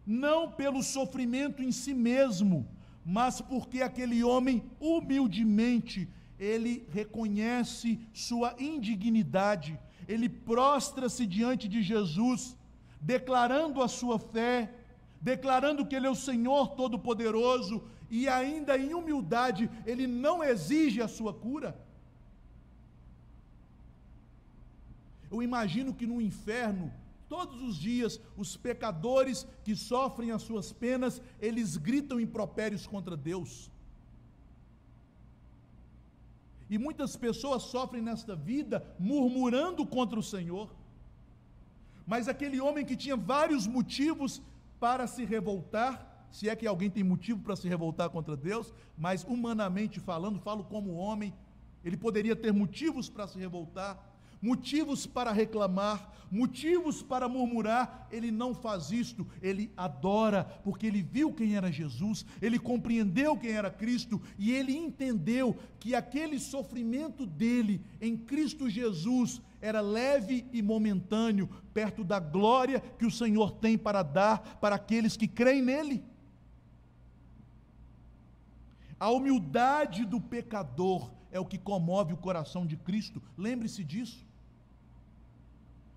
não pelo sofrimento em si mesmo, mas porque aquele homem, humildemente, ele reconhece sua indignidade, ele prostra-se diante de Jesus, declarando a sua fé, declarando que ele é o Senhor Todo-Poderoso, e ainda em humildade, ele não exige a sua cura. Eu imagino que no inferno, todos os dias, os pecadores que sofrem as suas penas, eles gritam impropérios contra Deus. E muitas pessoas sofrem nesta vida murmurando contra o Senhor. Mas aquele homem que tinha vários motivos para se revoltar, se é que alguém tem motivo para se revoltar contra Deus, mas humanamente falando, falo como homem, ele poderia ter motivos para se revoltar, motivos para reclamar, motivos para murmurar. Ele não faz isto, ele adora, porque ele viu quem era Jesus, ele compreendeu quem era Cristo, e ele entendeu que aquele sofrimento dele em Cristo Jesus era leve e momentâneo, perto da glória que o Senhor tem para dar para aqueles que creem nele. A humildade do pecador é o que comove o coração de Cristo, lembre-se disso.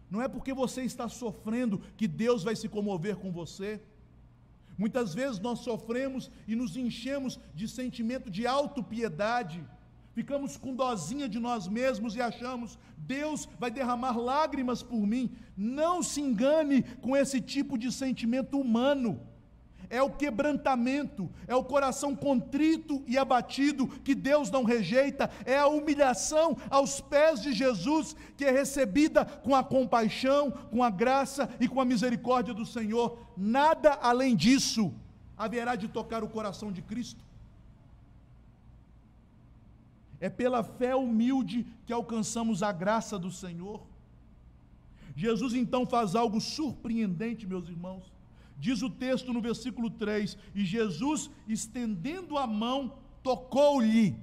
Não é porque você está sofrendo que Deus vai se comover com você. Muitas vezes nós sofremos e nos enchemos de sentimento de autopiedade, ficamos com dozinha de nós mesmos e achamos, Deus vai derramar lágrimas por mim. Não se engane com esse tipo de sentimento humano. É o quebrantamento, é o coração contrito e abatido que Deus não rejeita, é a humilhação aos pés de Jesus, que é recebida com a compaixão, com a graça e com a misericórdia do Senhor. Nada além disso haverá de tocar o coração de Cristo. É pela fé humilde que alcançamos a graça do Senhor. Jesus então faz algo surpreendente, meus irmãos. Diz o texto no versículo 3, e Jesus, estendendo a mão, tocou-lhe.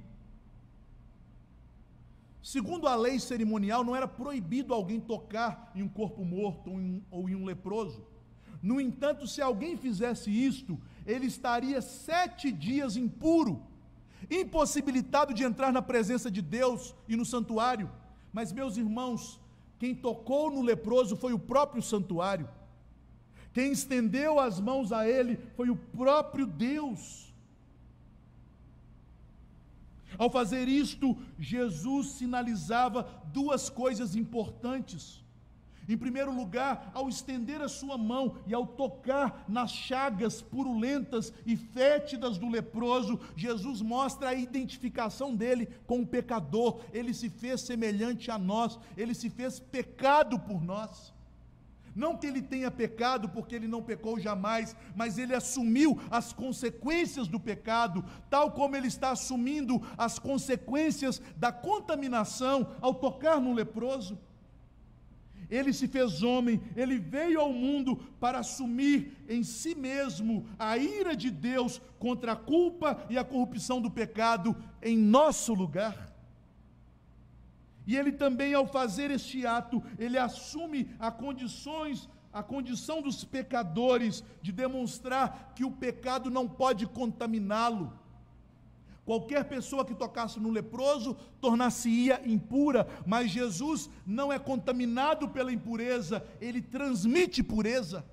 Segundo a lei cerimonial, não era proibido alguém tocar em um corpo morto ou em um leproso. No entanto, se alguém fizesse isto, ele estaria 7 dias impuro, impossibilitado de entrar na presença de Deus e no santuário. Mas, meus irmãos, quem tocou no leproso foi o próprio santuário. Quem estendeu as mãos a ele foi o próprio Deus. Ao fazer isto, Jesus sinalizava 2 coisas importantes. Em primeiro lugar, ao estender a sua mão e ao tocar nas chagas purulentas e fétidas do leproso, Jesus mostra a identificação dele com o pecador. Ele se fez semelhante a nós, ele se fez pecado por nós. Não que ele tenha pecado, porque ele não pecou jamais, mas ele assumiu as consequências do pecado, tal como ele está assumindo as consequências da contaminação ao tocar no leproso. Ele se fez homem, ele veio ao mundo para assumir em si mesmo a ira de Deus contra a culpa e a corrupção do pecado em nosso lugar. E ele também, ao fazer este ato, ele assume a condição dos pecadores, de demonstrar que o pecado não pode contaminá-lo. Qualquer pessoa que tocasse no leproso tornar-se-ia impura, mas Jesus não é contaminado pela impureza, ele transmite pureza.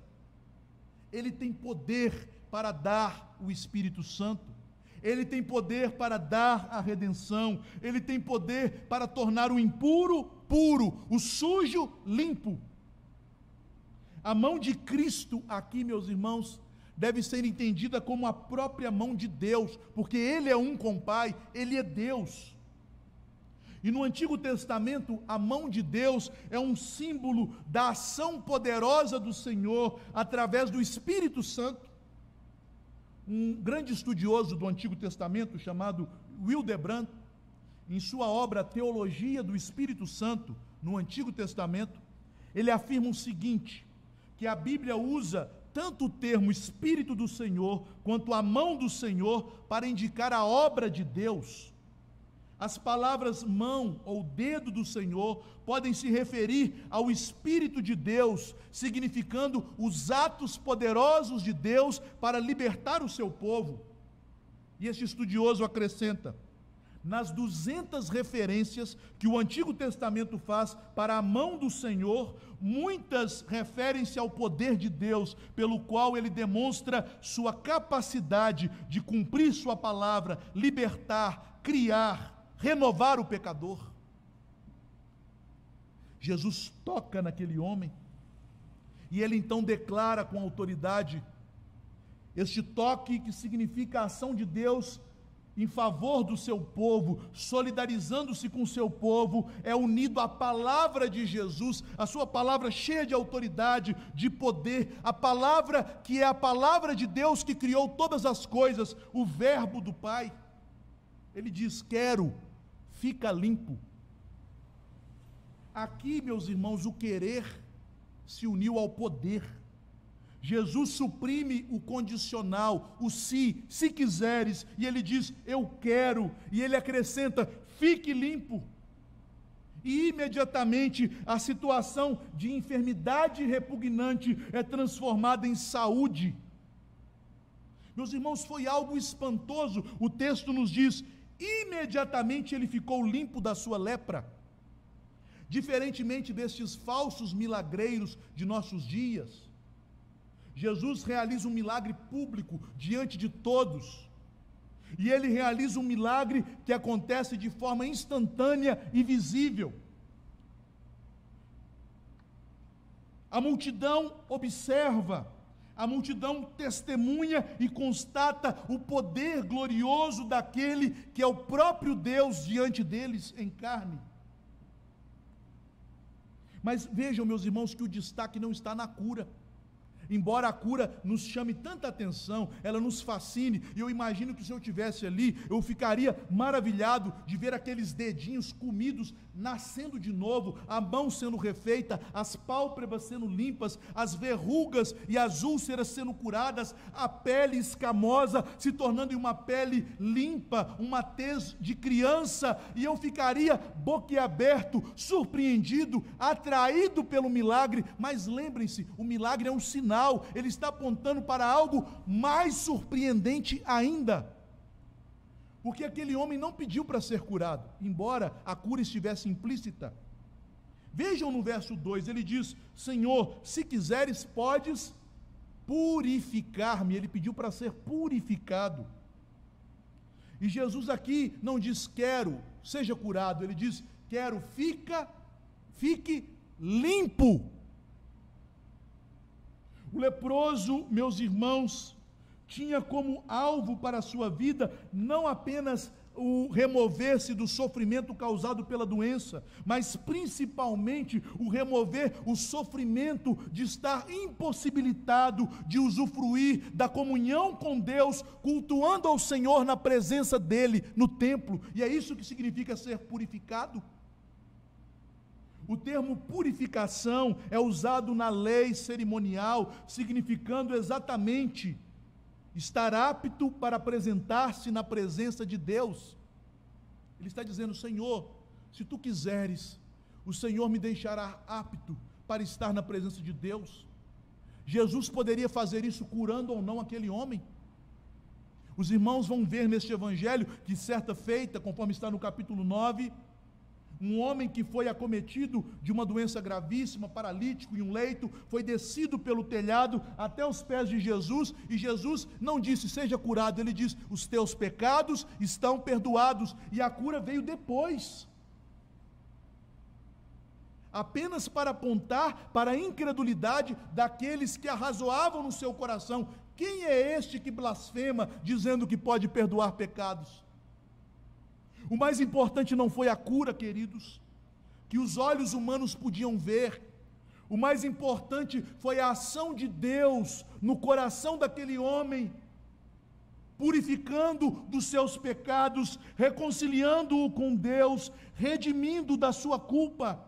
Ele tem poder para dar o Espírito Santo. Ele tem poder para dar a redenção, ele tem poder para tornar o impuro puro, o sujo limpo. A mão de Cristo aqui, meus irmãos, deve ser entendida como a própria mão de Deus, porque ele é um com o Pai, ele é Deus. E no Antigo Testamento, a mão de Deus é um símbolo da ação poderosa do Senhor através do Espírito Santo. Um grande estudioso do Antigo Testamento, chamado Hildebrand, em sua obra Teologia do Espírito Santo, no Antigo Testamento, ele afirma o seguinte, que a Bíblia usa tanto o termo Espírito do Senhor, quanto a mão do Senhor, para indicar a obra de Deus. As palavras mão ou dedo do Senhor podem se referir ao Espírito de Deus, significando os atos poderosos de Deus para libertar o seu povo. E este estudioso acrescenta: nas 200 referências que o Antigo Testamento faz para a mão do Senhor, muitas referem-se ao poder de Deus, pelo qual ele demonstra sua capacidade de cumprir sua palavra, libertar, criar, renovar o pecador. Jesus toca naquele homem, e ele então declara com autoridade, este toque que significa a ação de Deus em favor do seu povo, solidarizando-se com o seu povo, é unido à palavra de Jesus, a sua palavra cheia de autoridade, de poder, a palavra que é a palavra de Deus que criou todas as coisas, o verbo do Pai. Ele diz: quero, fica limpo. Aqui, meus irmãos, o querer se uniu ao poder. Jesus suprime o condicional, o se quiseres, e ele diz: eu quero, e ele acrescenta: fique limpo. E imediatamente a situação de enfermidade repugnante é transformada em saúde. Meus irmãos, foi algo espantoso. O texto nos diz: imediatamente ele ficou limpo da sua lepra. Diferentemente destes falsos milagreiros de nossos dias, Jesus realiza um milagre público diante de todos, e ele realiza um milagre que acontece de forma instantânea e visível. A multidão observa, a multidão testemunha e constata o poder glorioso daquele que é o próprio Deus diante deles em carne. Mas vejam, meus irmãos, que o destaque não está na cura. Embora a cura nos chame tanta atenção, ela nos fascine, e eu imagino que se eu estivesse ali, eu ficaria maravilhado de ver aqueles dedinhos comidos, nascendo de novo, a mão sendo refeita, as pálpebras sendo limpas, as verrugas e as úlceras sendo curadas, a pele escamosa se tornando uma pele limpa, uma tez de criança, e eu ficaria boquiaberto, surpreendido, atraído pelo milagre. Mas lembrem-se, o milagre é um sinal, ele está apontando para algo mais surpreendente ainda, porque aquele homem não pediu para ser curado, embora a cura estivesse implícita. Vejam no verso 2, ele diz: Senhor, se quiseres podes purificar-me. Ele pediu para ser purificado. E Jesus aqui não diz quero, seja curado, ele diz quero, fique limpo. O leproso, meus irmãos, tinha como alvo para a sua vida não apenas o remover-se do sofrimento causado pela doença, mas principalmente o remover o sofrimento de estar impossibilitado de usufruir da comunhão com Deus, cultuando ao Senhor na presença dEle no templo. E é isso que significa ser purificado. O termo purificação é usado na lei cerimonial, significando exatamente estar apto para apresentar-se na presença de Deus. Ele está dizendo: Senhor, se tu quiseres, o Senhor me deixará apto para estar na presença de Deus. Jesus poderia fazer isso curando ou não aquele homem. Os irmãos vão ver neste evangelho que certa feita, conforme está no capítulo 9, um homem que foi acometido de uma doença gravíssima, paralítico em um leito, foi descido pelo telhado até os pés de Jesus, e Jesus não disse seja curado, ele disse os teus pecados estão perdoados, e a cura veio depois, apenas para apontar para a incredulidade daqueles que arrazoavam no seu coração: quem é este que blasfema dizendo que pode perdoar pecados? O mais importante não foi a cura, queridos, que os olhos humanos podiam ver. O mais importante foi a ação de Deus no coração daquele homem, purificando dos seus pecados, reconciliando-o com Deus, redimindo da sua culpa.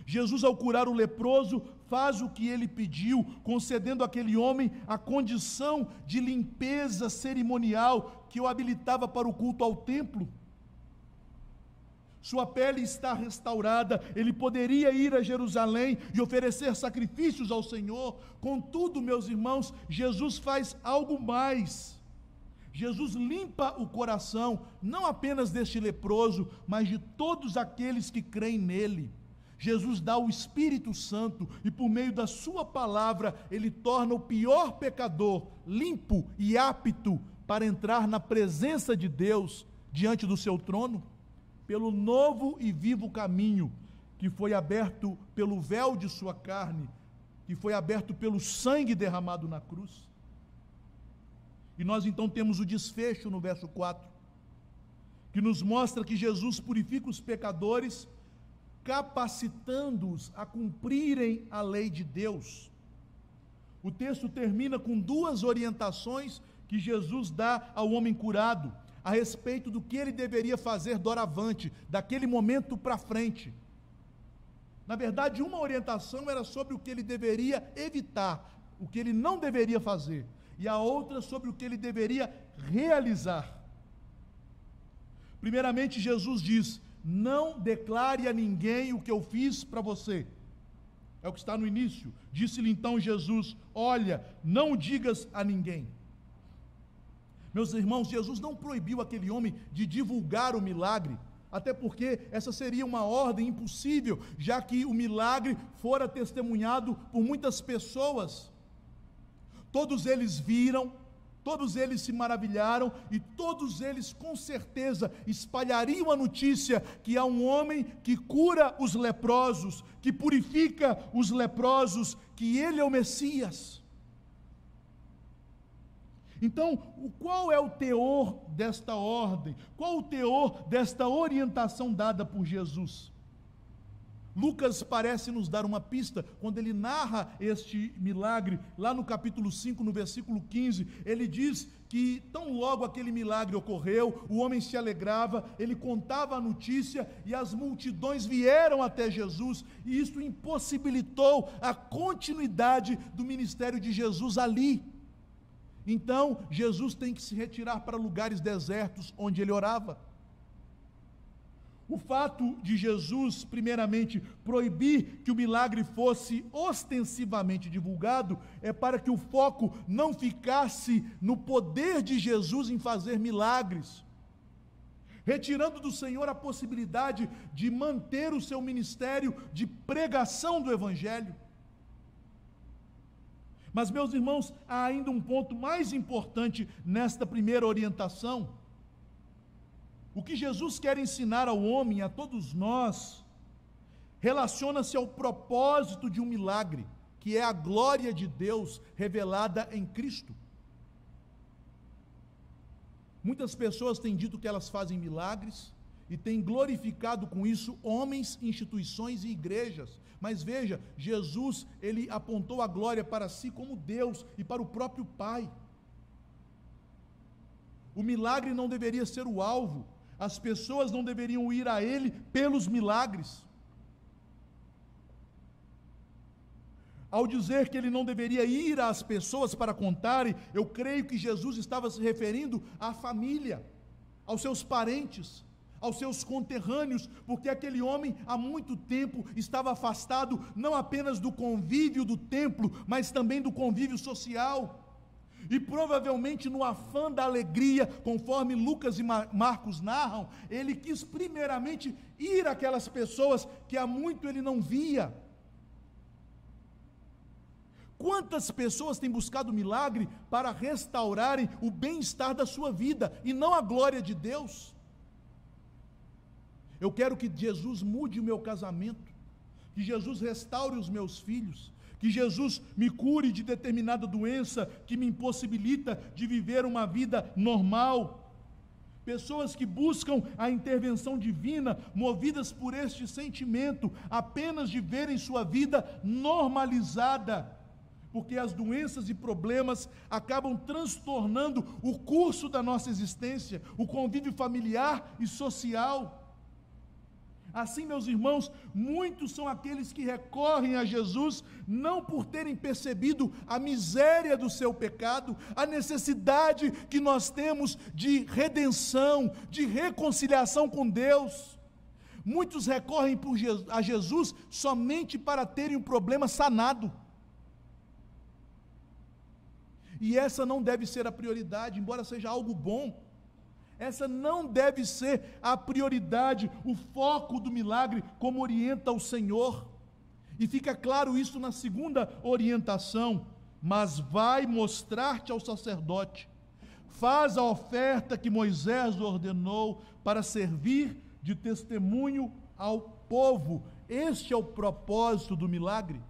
Jesus, ao curar o leproso, faz o que ele pediu, concedendo àquele homem a condição de limpeza cerimonial que o habilitava para o culto ao templo. Sua pele está restaurada, ele poderia ir a Jerusalém e oferecer sacrifícios ao Senhor. Contudo, meus irmãos, Jesus faz algo mais. Jesus limpa o coração, não apenas deste leproso, mas de todos aqueles que creem nele. Jesus dá o Espírito Santo e, por meio da sua palavra, ele torna o pior pecador limpo e apto para entrar na presença de Deus diante do seu trono, pelo novo e vivo caminho que foi aberto pelo véu de sua carne, que foi aberto pelo sangue derramado na cruz. E nós então temos o desfecho no verso 4, que nos mostra que Jesus purifica os pecadores, capacitando-os a cumprirem a lei de Deus. O texto termina com duas orientações que Jesus dá ao homem curado, a respeito do que ele deveria fazer doravante, daquele momento para frente. Na verdade, uma orientação era sobre o que ele deveria evitar, o que ele não deveria fazer, e a outra sobre o que ele deveria realizar. Primeiramente, Jesus diz: não declare a ninguém o que eu fiz para você. É o que está no início. Disse-lhe então Jesus: olha, não digas a ninguém. Meus irmãos, Jesus não proibiu aquele homem de divulgar o milagre, até porque essa seria uma ordem impossível, já que o milagre fora testemunhado por muitas pessoas. Todos eles viram, todos eles se maravilharam e todos eles com certeza espalhariam a notícia que há um homem que cura os leprosos, que purifica os leprosos, que ele é o Messias. Então, qual é o teor desta ordem? Qual o teor desta orientação dada por Jesus? Lucas parece nos dar uma pista, quando ele narra este milagre, lá no capítulo 5, no versículo 15, ele diz que tão logo aquele milagre ocorreu, o homem se alegrava, ele contava a notícia e as multidões vieram até Jesus, e isso impossibilitou a continuidade do ministério de Jesus ali. Então, Jesus tem que se retirar para lugares desertos onde ele orava. O fato de Jesus, primeiramente, proibir que o milagre fosse ostensivamente divulgado, é para que o foco não ficasse no poder de Jesus em fazer milagres, retirando do Senhor a possibilidade de manter o seu ministério de pregação do Evangelho. Mas, meus irmãos, há ainda um ponto mais importante nesta primeira orientação. O que Jesus quer ensinar ao homem, a todos nós, relaciona-se ao propósito de um milagre, que é a glória de Deus revelada em Cristo. Muitas pessoas têm dito que elas fazem milagres e têm glorificado com isso homens, instituições e igrejas. Mas veja, Jesus, ele apontou a glória para si como Deus e para o próprio Pai. O milagre não deveria ser o alvo, as pessoas não deveriam ir a ele pelos milagres. Ao dizer que ele não deveria ir às pessoas para contarem, eu creio que Jesus estava se referindo à família, aos seus parentes, aos seus conterrâneos, porque aquele homem há muito tempo estava afastado não apenas do convívio do templo, mas também do convívio social. E provavelmente no afã da alegria, conforme Lucas e Marcos narram, ele quis primeiramente ir àquelas pessoas que há muito ele não via. Quantas pessoas têm buscado milagre para restaurarem o bem-estar da sua vida e não a glória de Deus? Eu quero que Jesus mude o meu casamento, que Jesus restaure os meus filhos, que Jesus me cure de determinada doença que me impossibilita de viver uma vida normal. Pessoas que buscam a intervenção divina, movidas por este sentimento, apenas de verem sua vida normalizada, porque as doenças e problemas acabam transtornando o curso da nossa existência, o convívio familiar e social. Assim, meus irmãos, muitos são aqueles que recorrem a Jesus não por terem percebido a miséria do seu pecado, a necessidade que nós temos de redenção, de reconciliação com Deus. Muitos recorrem a Jesus somente para terem um problema sanado. E essa não deve ser a prioridade, embora seja algo bom. Essa não deve ser a prioridade, o foco do milagre, como orienta o Senhor. E fica claro isso na segunda orientação: mas vai mostrar-te ao sacerdote, faz a oferta que Moisés ordenou para servir de testemunho ao povo. Este é o propósito do milagre.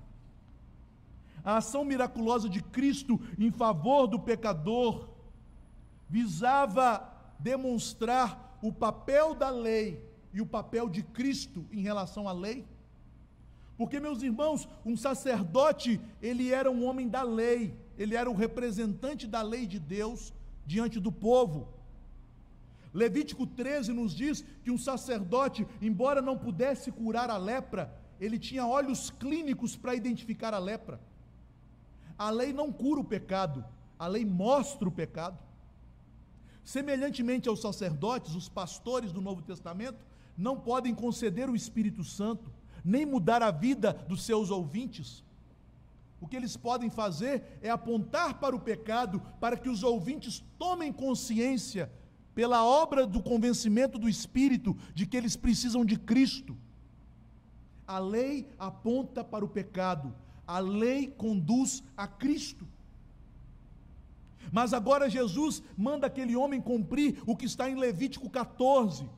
A ação miraculosa de Cristo em favor do pecador visava demonstrar o papel da lei e o papel de Cristo em relação à lei. Porque, meus irmãos, um sacerdote, ele era um homem da lei, ele era o representante da lei de Deus diante do povo. Levítico 13 nos diz que um sacerdote, embora não pudesse curar a lepra, ele tinha olhos clínicos para identificar a lepra. A lei não cura o pecado, a lei mostra o pecado. Semelhantemente aos sacerdotes, os pastores do Novo Testamento não podem conceder o Espírito Santo, nem mudar a vida dos seus ouvintes. O que eles podem fazer é apontar para o pecado, para que os ouvintes tomem consciência, pela obra do convencimento do Espírito, de que eles precisam de Cristo. A lei aponta para o pecado, a lei conduz a Cristo. Mas agora Jesus manda aquele homem cumprir o que está em Levítico 14.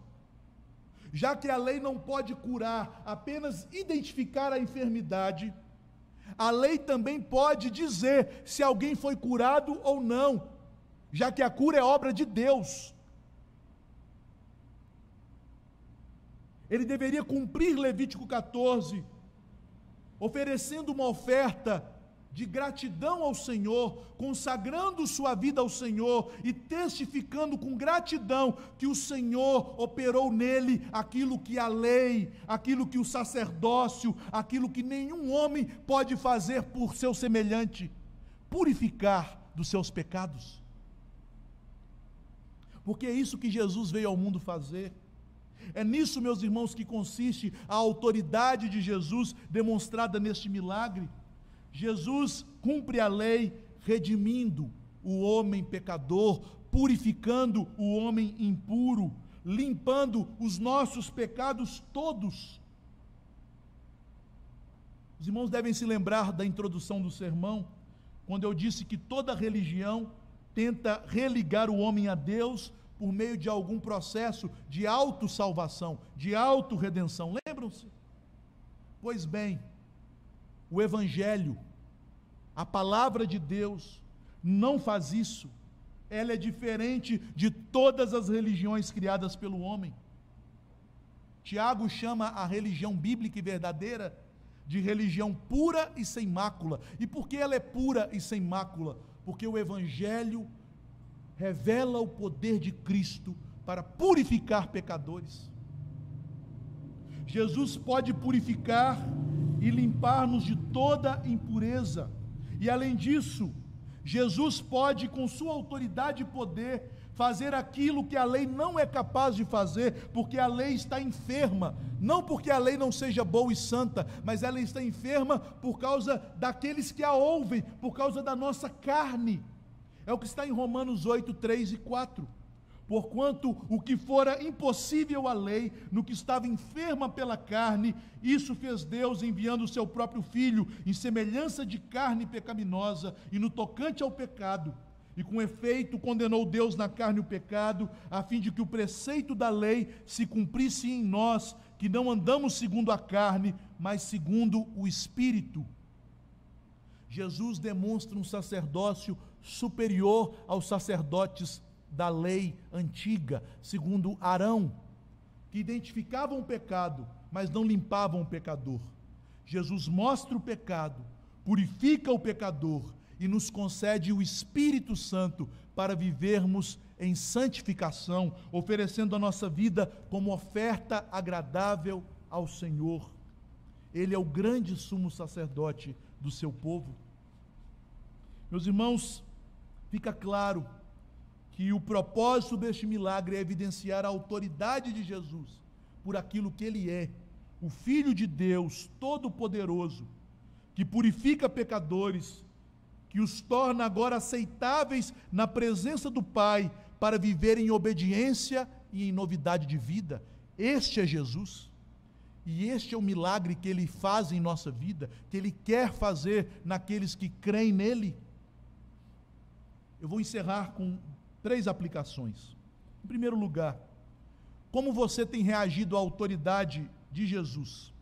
Já que a lei não pode curar, apenas identificar a enfermidade, a lei também pode dizer se alguém foi curado ou não, já que a cura é obra de Deus. Ele deveria cumprir Levítico 14, oferecendo uma oferta de gratidão ao Senhor, consagrando sua vida ao Senhor e testificando com gratidão que o Senhor operou nele aquilo que a lei, aquilo que o sacerdócio, aquilo que nenhum homem pode fazer por seu semelhante, purificar dos seus pecados. Porque é isso que Jesus veio ao mundo fazer. É nisso, meus irmãos, que consiste a autoridade de Jesus demonstrada neste milagre. Jesus cumpre a lei redimindo o homem pecador, purificando o homem impuro, limpando os nossos pecados todos. Os irmãos devem se lembrar da introdução do sermão, quando eu disse que toda religião tenta religar o homem a Deus por meio de algum processo de autossalvação, de autorredenção. Lembram-se? Pois bem, o Evangelho, a palavra de Deus, não faz isso. Ela é diferente de todas as religiões criadas pelo homem. Tiago chama a religião bíblica e verdadeira de religião pura e sem mácula. E por que ela é pura e sem mácula? Porque o Evangelho revela o poder de Cristo para purificar pecadores. Jesus pode purificar e limpar-nos de toda impureza. E além disso, Jesus pode, com sua autoridade e poder, fazer aquilo que a lei não é capaz de fazer, porque a lei está enferma. Não porque a lei não seja boa e santa, mas ela está enferma por causa daqueles que a ouvem, por causa da nossa carne. É o que está em Romanos 8, 3 e 4. Porquanto o que fora impossível à lei, no que estava enferma pela carne, isso fez Deus enviando o seu próprio Filho, em semelhança de carne pecaminosa, e no tocante ao pecado. E com efeito condenou Deus na carne o pecado, a fim de que o preceito da lei se cumprisse em nós, que não andamos segundo a carne, mas segundo o Espírito. Jesus demonstra um sacerdócio superior aos sacerdotes da lei antiga, segundo Arão, que identificavam o pecado, mas não limpavam o pecador. Jesus mostra o pecado, purifica o pecador e nos concede o Espírito Santo para vivermos em santificação, oferecendo a nossa vida como oferta agradável ao Senhor. Ele é o grande sumo sacerdote do seu povo. Meus irmãos, fica claro que o propósito deste milagre é evidenciar a autoridade de Jesus por aquilo que ele é, o Filho de Deus Todo-Poderoso, que purifica pecadores, que os torna agora aceitáveis na presença do Pai para viver em obediência e em novidade de vida. Este é Jesus. E este é o milagre que ele faz em nossa vida, que ele quer fazer naqueles que creem nele. Eu vou encerrar com 3 aplicações. Em primeiro lugar, como você tem reagido à autoridade de Jesus?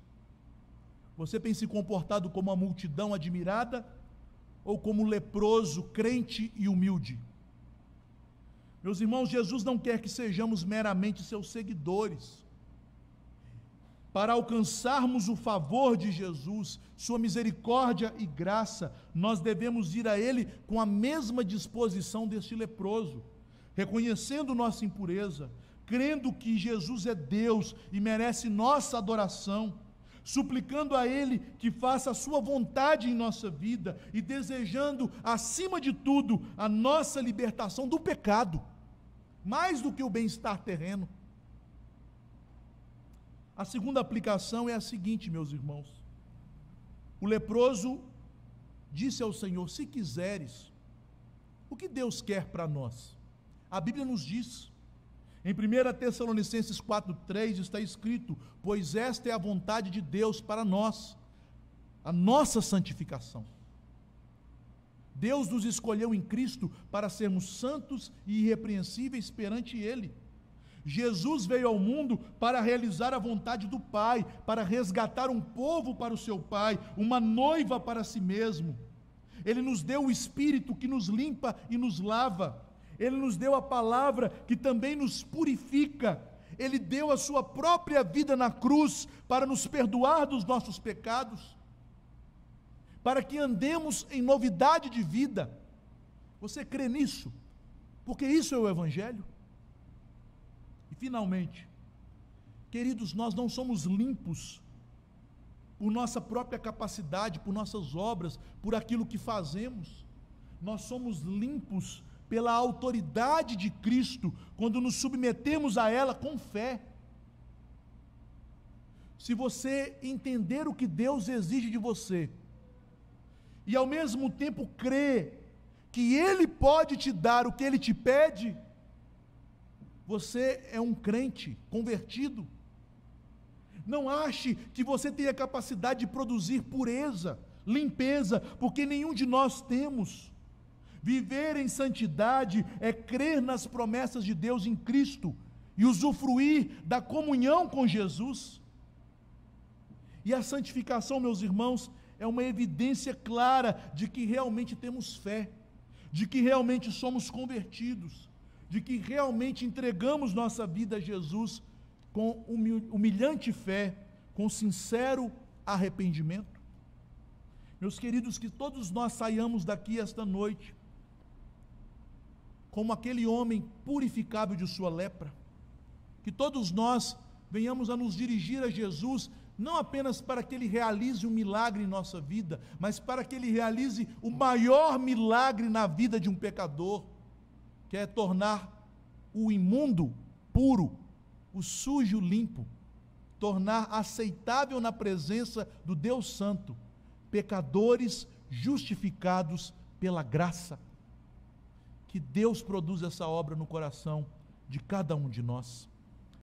Você tem se comportado como uma multidão admirada ou como um leproso, crente e humilde? Meus irmãos, Jesus não quer que sejamos meramente seus seguidores. Para alcançarmos o favor de Jesus, sua misericórdia e graça, nós devemos ir a Ele com a mesma disposição deste leproso, reconhecendo nossa impureza, crendo que Jesus é Deus e merece nossa adoração, suplicando a Ele que faça a sua vontade em nossa vida e desejando, acima de tudo, a nossa libertação do pecado, mais do que o bem-estar terreno. A segunda aplicação é a seguinte, meus irmãos. O leproso disse ao Senhor: se quiseres, o que Deus quer para nós? A Bíblia nos diz, em 1 Tessalonicenses 4,3 está escrito: pois esta é a vontade de Deus para nós, a nossa santificação. Deus nos escolheu em Cristo para sermos santos e irrepreensíveis perante Ele. Jesus veio ao mundo para realizar a vontade do Pai, para resgatar um povo para o seu Pai, uma noiva para si mesmo. Ele nos deu o Espírito que nos limpa e nos lava. Ele nos deu a palavra que também nos purifica. Ele deu a sua própria vida na cruz para nos perdoar dos nossos pecados, para que andemos em novidade de vida. Você crê nisso? Porque isso é o Evangelho. E finalmente, queridos, nós não somos limpos por nossa própria capacidade, por nossas obras, por aquilo que fazemos. Nós somos limpos pela autoridade de Cristo, quando nos submetemos a ela com fé. Se você entender o que Deus exige de você, e ao mesmo tempo crer que Ele pode te dar o que Ele te pede, você é um crente convertido. Não ache que você tem a capacidade de produzir pureza, limpeza, porque nenhum de nós temos. Viver em santidade é crer nas promessas de Deus em Cristo e usufruir da comunhão com Jesus. E a santificação, meus irmãos, é uma evidência clara de que realmente temos fé, de que realmente somos convertidos, de que realmente entregamos nossa vida a Jesus com humilhante fé, com sincero arrependimento. Meus queridos, que todos nós saiamos daqui esta noite como aquele homem purificável de sua lepra, que todos nós venhamos a nos dirigir a Jesus, não apenas para que Ele realize um milagre em nossa vida, mas para que Ele realize o maior milagre na vida de um pecador, que é tornar o imundo puro, o sujo limpo, tornar aceitável na presença do Deus Santo, pecadores justificados pela graça. Que Deus produza essa obra no coração de cada um de nós.